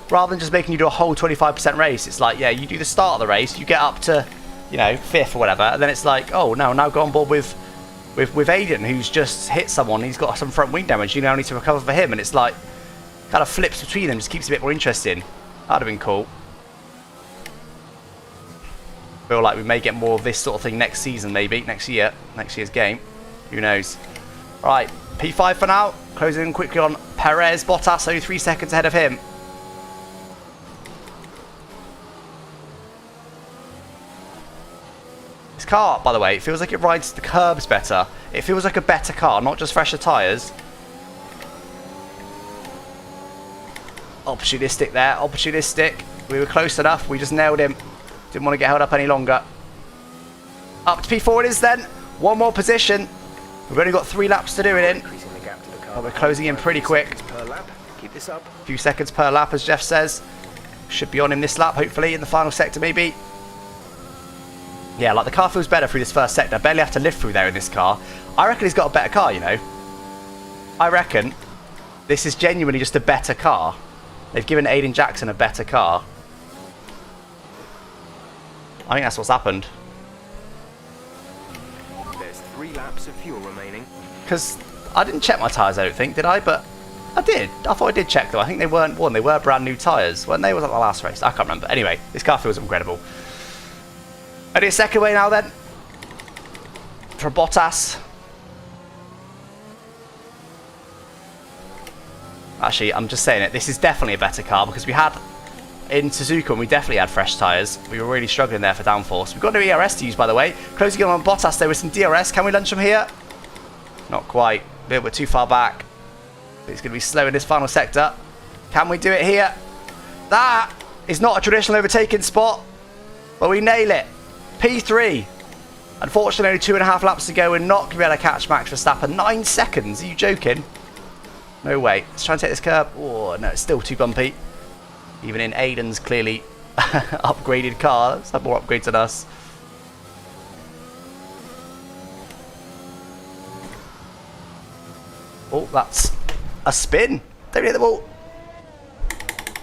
rather than just making you do a whole 25% race, it's like, yeah, you do the start of the race, you get up to, you know, 5th or whatever, and then it's like, oh, no, now go on board with Aiden, who's just hit someone, he's got some front wing damage, you now need to recover for him, and it's like, kind of flips between them, just keeps it a bit more interesting. That'd have been cool. Feel like we may get more of this sort of thing next season, maybe, next year's game. Who knows? Right, P5 for now, closing in quickly on Perez, Bottas, only 3 seconds ahead of him. This car, by the way, it feels like it rides the curbs better. It feels like a better car, not just fresher tyres. Opportunistic there, opportunistic. We were close enough, we just nailed him. Didn't want to get held up any longer. Up to P4 it is then. One more position. We've only got 3 laps to do it in. But we're closing in pretty quick. Keep this up. A few seconds per lap, as Jeff says. Should be on him this lap, hopefully, in the final sector, maybe. Yeah, like the car feels better through this first sector. I barely have to lift through there in this car. I reckon he's got a better car, you know. I reckon this is genuinely just a better car. They've given Aiden Jackson a better car. I think that's what's happened. There's 3 laps of fuel remaining. Because I didn't check my tyres, I don't think, did I? But I did. I thought I did check them. I think they weren't one. They were brand new tyres. Weren't they? Was that the last race? I can't remember. Anyway, this car feels incredible. Only a second away now then. For Bottas. Actually, I'm just saying it. This is definitely a better car because we had in Suzuka when we definitely had fresh tyres. We were really struggling there for downforce. We've got no ERS to use, by the way. Closing in on Bottas there with some DRS. Can we lunch from here? Not quite. A little bit too far back. It's going to be slow in this final sector. Can we do it here? That is not a traditional overtaking spot, but we nail it. P3. Unfortunately, only 2.5 laps to go. We're not going to be able to catch Max Verstappen. 9 seconds. Are you joking? No way. Let's try and take this curb. Oh, no, it's still too bumpy. Even in Aiden's clearly upgraded car. Let's have more upgrades than us. Oh, that's a spin. Don't hit the ball.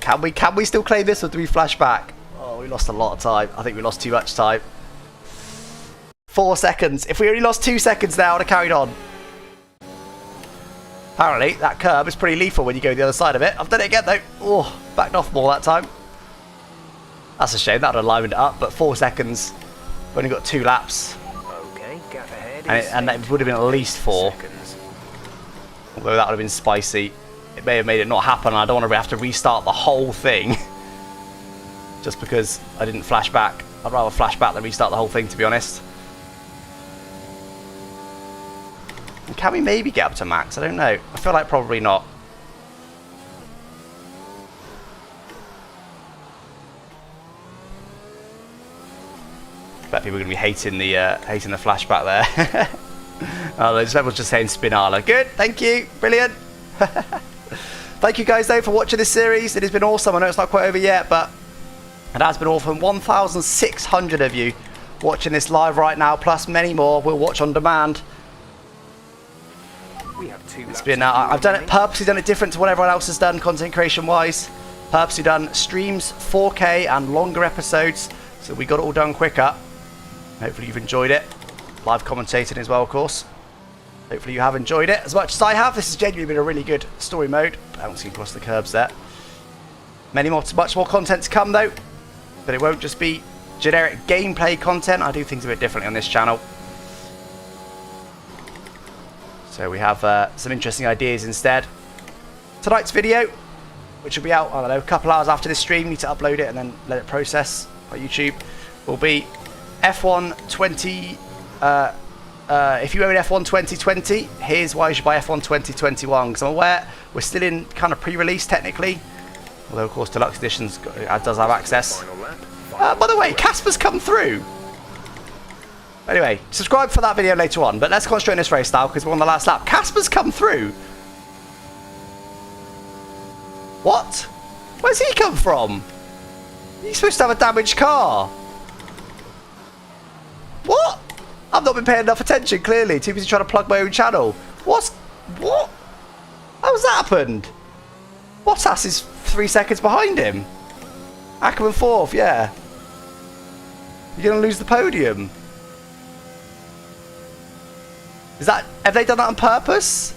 Can we still claim this or do we flash back? Oh, we lost a lot of time. I think we lost too much time. 4 seconds. If we only lost 2 seconds there, I would have carried on. Apparently, that curb is pretty lethal when you go the other side of it. I've done it again, though. Oh, backed off more that time. That's a shame. That would have livened it up, but 4 seconds. We've only got 2 laps. Okay, gap ahead. And it would have been at least 4. Seconds. Although that would have been spicy. It may have made it not happen. I don't want to have to restart the whole thing. Just because I didn't flash back. I'd rather flash back than restart the whole thing, to be honest. Can we maybe get up to max? I don't know. I feel like probably not. Bet people are going to be hating the flashback there. Oh, everyone's just saying Spinala. Good, thank you, brilliant. Thank you guys though for watching this series. It has been awesome. I know it's not quite over yet, but it has been awesome. 1,600 of you watching this live right now, plus many more will watch on demand. We have 2 It's been I've done it purposely, done it different to what everyone else has done content creation wise. Purposely done streams 4K and longer episodes, so we got it all done quicker. Hopefully you've enjoyed it. Live commentating as well, of course. Hopefully you have enjoyed it as much as I have. This has genuinely been a really good story mode. I haven't seen across the curbs there. Much more content to come though, but it won't just be generic gameplay content. I do things a bit differently on this channel. So we have some interesting ideas instead. Tonight's video, which will be out, I don't know, a couple hours after this stream, need to upload it and then let it process on YouTube, will be F1 20... if you own F1 2020, here's why you should buy F1 2021, because I'm aware we're still in kind of pre-release technically, although of course Deluxe Editions does have access. By the way, Casper's come through. Anyway, subscribe for that video later on, but let's concentrate on this race now because we're on the last lap. Casper's come through. What? Where's he come from? He's supposed to have a damaged car. What? I've not been paying enough attention, clearly. Too busy trying to plug my own channel. What? How's that happened? Bottas is 3 seconds behind him. Ackerman 4th, yeah. You're going to lose the podium. Is that... Have they done that on purpose?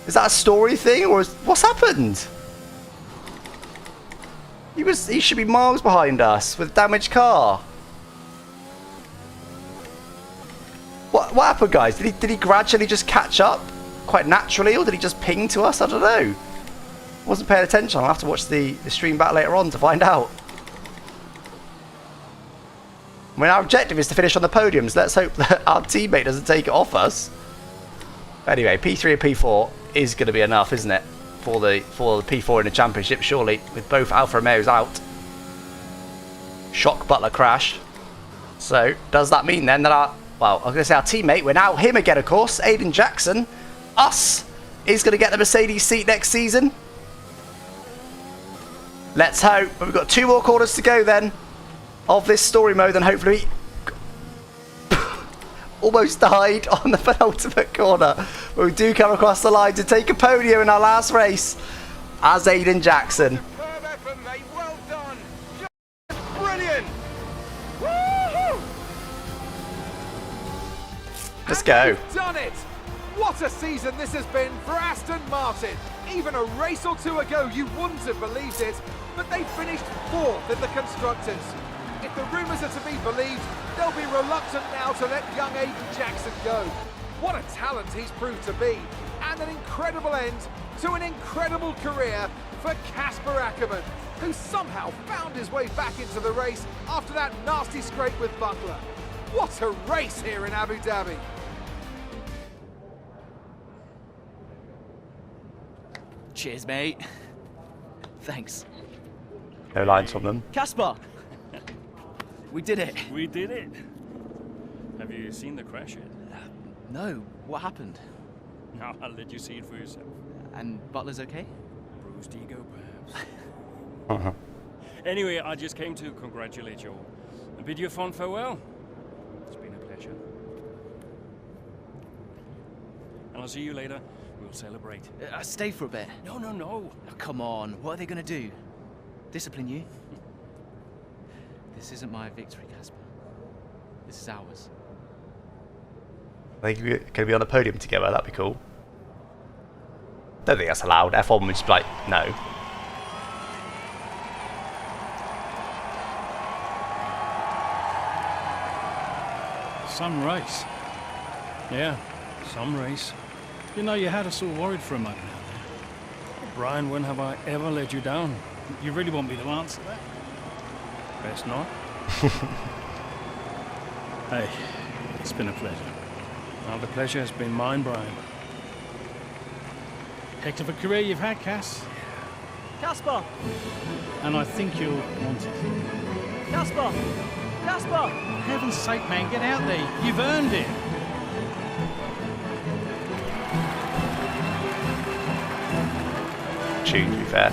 Is that a story thing, or what's happened? He should be miles behind us with a damaged car. What happened, guys? Did he gradually just catch up quite naturally, or did he just ping to us? I don't know. Wasn't paying attention. I'll have to watch the stream back later on to find out. I mean, our objective is to finish on the podiums. Let's hope that our teammate doesn't take it off us. Anyway, P3 and P4 is going to be enough, isn't it? For the P4 in the championship, surely, with both Alfa Romeos out. Shock Butler crash. So, does that mean then that our... Well, I was going to say our teammate, we're now him again, of course, Aiden Jackson, us, is going to get the Mercedes seat next season. Let's hope. But we've got 2 more corners to go then of this story mode, and hopefully almost died on the penultimate corner. But we do come across the line to take a podium in our last race as Aiden Jackson. Well done. Just brilliant. Woo-hoo! Let's go. You've done it. What a season this has been for Aston Martin. Even a race or two ago, you wouldn't have believed it, but they finished 4th in the Constructors. If the rumours are to be believed, they'll be reluctant now to let young Aiden Jackson go. What a talent he's proved to be, and an incredible end to an incredible career for Casper Ackerman, who somehow found his way back into the race after that nasty scrape with Butler. What a race here in Abu Dhabi. Cheers, mate. Thanks. No lines from them. Casper! We did it. We did it. Have you seen the crash yet? No. What happened? No, I'll let you see it for yourself. And Butler's okay? Bruised ego, perhaps. Anyway, I just came to congratulate you all and bid you a fond farewell. It's been a pleasure. And I'll see you later. We'll celebrate. Stay for a bit. No. Oh, come on. What are they going to do? Discipline you? This isn't my victory, Casper. This is ours. Are they going to be on the podium together? That'd be cool. Don't think that's allowed. F1 would just be like, no. Some race. Yeah, some race. You know, you had us all worried for a moment out there. Brian, when have I ever let you down? You really want me to answer that? Best not. Hey, it's been a pleasure. Now the pleasure has been mine, Brian. Heck of a career you've had, Cass. Casper! And I think you'll want it. Casper! Casper! For heaven's sake, man, get out there. You've earned it. Tune, to be fair.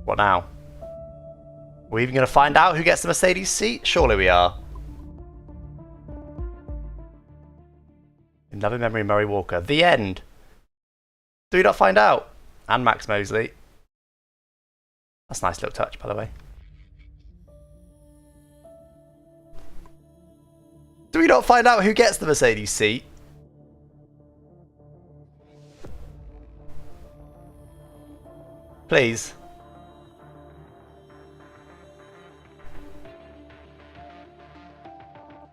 What now? We're even going to find out who gets the Mercedes seat? Surely we are. In loving memory, Murray Walker. The end. Do we not find out? And Max Mosley. That's a nice little touch, by the way. Do we not find out who gets the Mercedes seat? Please.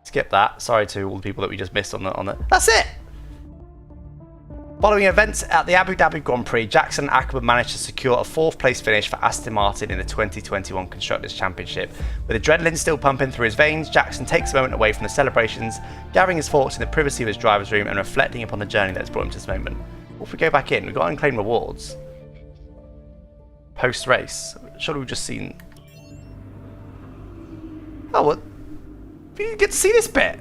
Skip that. Sorry to all the people that we just missed on the. That's it! Following events at the Abu Dhabi Grand Prix, Jackson and Ackerman managed to secure a 4th place finish for Aston Martin in the 2021 Constructors' Championship. With adrenaline still pumping through his veins, Jackson takes a moment away from the celebrations, gathering his thoughts in the privacy of his driver's room and reflecting upon the journey that's brought him to this moment. What if we go back in? We've got unclaimed rewards. Post-race. Surely we've just seen... Oh, what? We didn't get to see this bit.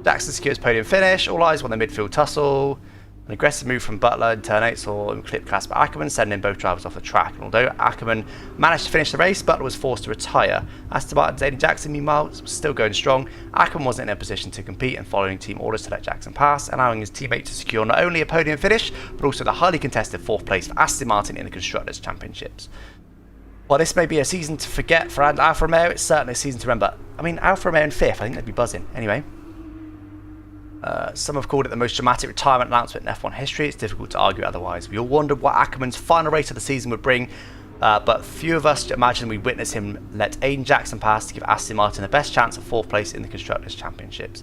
Jackson secures podium finish, all eyes on the midfield tussle. An aggressive move from Butler in turn 8 saw him clip Casper Ackerman, sending both drivers off the track. And although Ackerman managed to finish the race, Butler was forced to retire. Aston Martin's Aiden Jackson, meanwhile, was still going strong. Ackerman wasn't in a position to compete and following team orders to let Jackson pass, allowing his teammate to secure not only a podium finish, but also the highly contested 4th place for Aston Martin in the Constructors' Championships. While this may be a season to forget for Alfa Romeo, it's certainly a season to remember. I mean, Alfa Romeo in 5th, I think they'd be buzzing. Anyway. Some have called it the most dramatic retirement announcement in F1 history. It's difficult to argue otherwise. We all wondered what Ackerman's final race of the season would bring, but few of us imagined we'd witness him let Aiden Jackson pass to give Aston Martin the best chance of 4th place in the Constructors' Championships.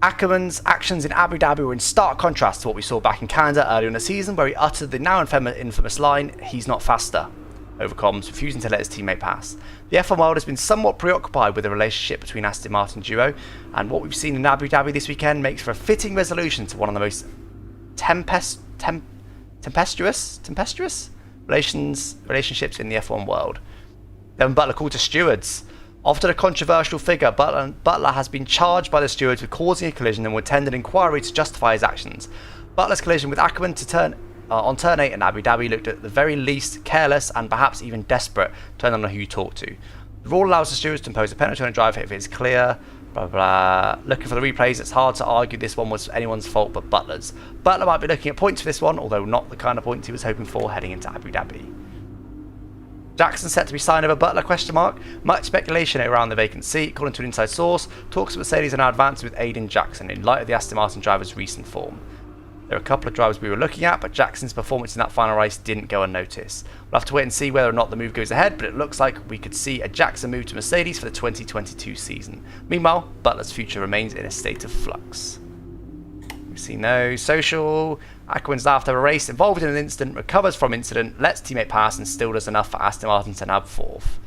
Ackerman's actions in Abu Dhabi were in stark contrast to what we saw back in Canada earlier in the season, where he uttered the now infamous line, "He's not faster," over comms, refusing to let his teammate pass. The F1 world has been somewhat preoccupied with the relationship between Aston Martin duo, and what we've seen in Abu Dhabi this weekend makes for a fitting resolution to one of the most tempestuous relationships in the F1 world. Devon Butler called to stewards. Often a controversial figure, Butler has been charged by the stewards with causing a collision and will attend an inquiry to justify his actions. Butler's collision with Ackerman on turn 8 in Abu Dhabi looked at the very least careless and perhaps even desperate, depending on who you talk to. The rule allows the stewards to impose a penalty on a driver if it is clear, blah blah blah. Looking for the replays, it's hard to argue this one was anyone's fault but Butler's. Butler might be looking at points for this one, although not the kind of points he was hoping for heading into Abu Dhabi. Jackson set to be signed over Butler, ? Much speculation around the vacant seat. According to an inside source, talks of Mercedes are now advancing with Aiden Jackson in light of the Aston Martin driver's recent form. There are a couple of drivers we were looking at, but Jackson's performance in that final race didn't go unnoticed. We'll have to wait and see whether or not the move goes ahead, but it looks like we could see a Jackson move to Mercedes for the 2022 season. Meanwhile, Butler's future remains in a state of flux. We see no social. Ackerman's after a race, involved in an incident, recovers from incident, lets teammate pass, and still does enough for Aston Martin to nab 4th.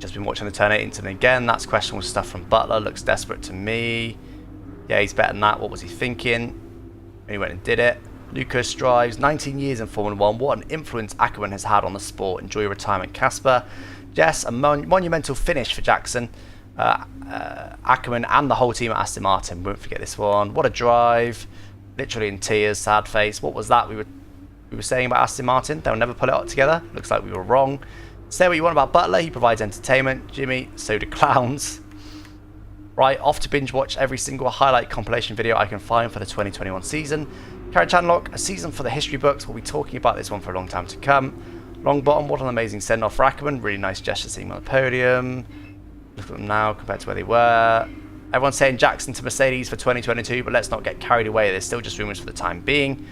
Just been watching the turn 8 incident again. That's questionable stuff from Butler. Looks desperate to me. Yeah, he's better than that. What was he thinking? And he went and did it. Lucas drives 19 years in Formula 1. What an influence Ackerman has had on the sport. Enjoy your retirement, Casper. Yes, a monumental finish for Jackson. Ackerman and the whole team at Aston Martin. Won't forget this one. What a drive. Literally in tears, sad face. What was that we were saying about Aston Martin? They'll never pull it up together. Looks like we were wrong. Say what you want about Butler. He provides entertainment. Jimmy, so do clowns. Right, off to binge watch every single highlight compilation video I can find for the 2021 season. Karen Chanlock, a season for the history books. We'll be talking about this one for a long time to come. Long bottom, what an amazing send-off for Ackerman. Really nice gesture seeing him on the podium. Look at them now compared to where they were. Everyone's saying Jackson to Mercedes for 2022, but let's not get carried away. There's still just rumours for the time being.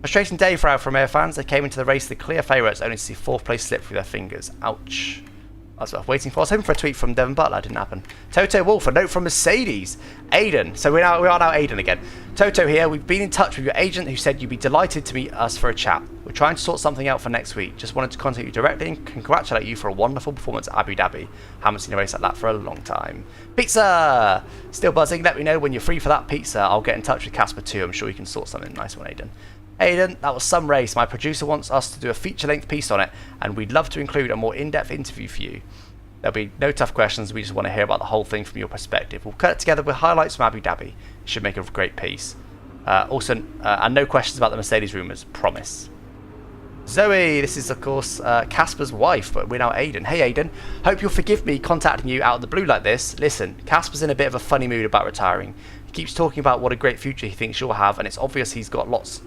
Frustrating day for Alfa Romeo fans. They came into the race the clear favourites, only to see 4th place slip through their fingers. Ouch. That's what I was waiting for. I was hoping for a tweet from Devon Butler. Didn't happen. Toto Wolf, a note from Mercedes. Aiden. So we are now Aiden again. Toto here. We've been in touch with your agent who said you'd be delighted to meet us for a chat. We're trying to sort something out for next week. Just wanted to contact you directly and congratulate you for a wonderful performance at Abu Dhabi. Haven't seen a race like that for a long time. Pizza! Still buzzing. Let me know when you're free for that pizza. I'll get in touch with Casper too. I'm sure you can sort something nice one, Aiden. Aiden, that was some race. My producer wants us to do a feature-length piece on it, and we'd love to include a more in-depth interview for you. There'll be no tough questions, we just want to hear about the whole thing from your perspective. We'll cut it together with highlights from Abu Dhabi. It should make a great piece. And no questions about the Mercedes rumours, promise. Zoe, this is of course Casper's wife, but we're now Aiden. Hey Aiden, hope you'll forgive me contacting you out of the blue like this. Listen, Casper's in a bit of a funny mood about retiring. He keeps talking about what a great future he thinks you'll have, and it's obvious he's got lots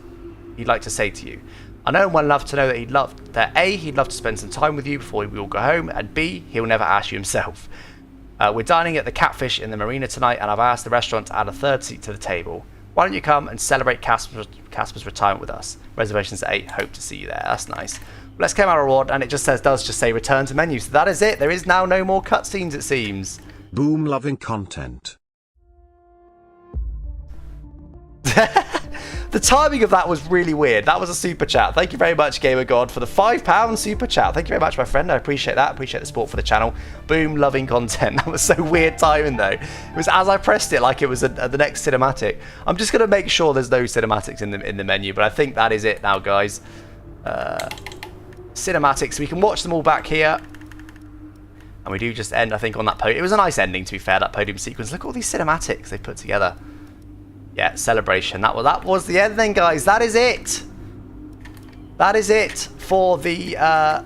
he'd like to say to you. I know him well enough to know that A, he'd love to spend some time with you before we all go home, and B, he'll never ask you himself. We're dining at the Catfish in the marina tonight, and I've asked the restaurant to add a 3rd seat to the table. Why don't you come and celebrate Casper's retirement with us? Reservations at 8. Hope to see you there. That's nice. Let's claim our reward, and it just does say return to menu. So that is it. There is now no more cutscenes, it seems. Boom loving content. The timing of that was really weird. That was a super chat. Thank you very much, Gamer God, for the £5 super chat. Thank you very much, my friend. I appreciate that. I appreciate the support for the channel. Boom, loving content. That was so weird timing, though. It was as I pressed it, like it was the next cinematic. I'm just going to make sure there's no cinematics in the menu, but I think that is it now, guys. Cinematics. We can watch them all back here. And we do just end, I think, on that podium. It was a nice ending, to be fair, that podium sequence. Look at all these cinematics they put together. Yeah, celebration. That was the end then, guys. That is it. That is it for the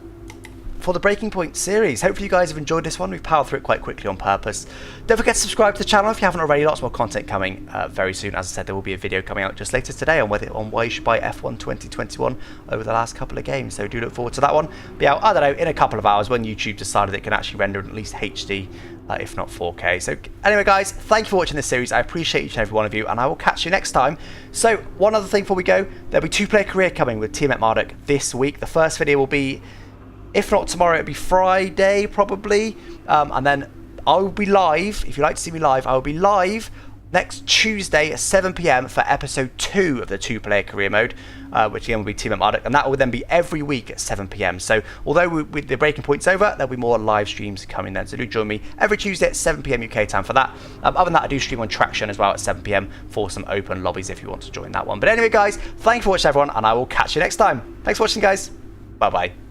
Breaking Point series. Hopefully you guys have enjoyed this one. We've powered through it quite quickly on purpose. Don't forget to subscribe to the channel if you haven't already. Lots more content coming very soon. As I said, there will be a video coming out just later today on why you should buy F1 2021 over the last couple of games. So do look forward to that one. Be out, I don't know, in a couple of hours when YouTube decided it can actually render in at least HD. If not 4K. So anyway, guys, thank you for watching this series. I appreciate each and every one of you, and I will catch you next time. So one other thing before we go, there'll be 2-player career coming with Team at Marduk this week. The first video will be, if not tomorrow, it'll be Friday probably, and then I will be live. If you'd like to see me live, I will be live next Tuesday at 7 PM for episode 2 of the 2-player career mode, which again will be Team at Marduk, and that will then be every week at 7 PM. So although with the Breaking Point's over, there'll be more live streams coming then. So do join me every Tuesday at 7 PM UK time for that. Other than that, I do stream on Traction as well at 7 PM for some open lobbies if you want to join that one. But anyway, guys, thank you for watching, everyone, and I will catch you next time. Thanks for watching, guys. Bye bye.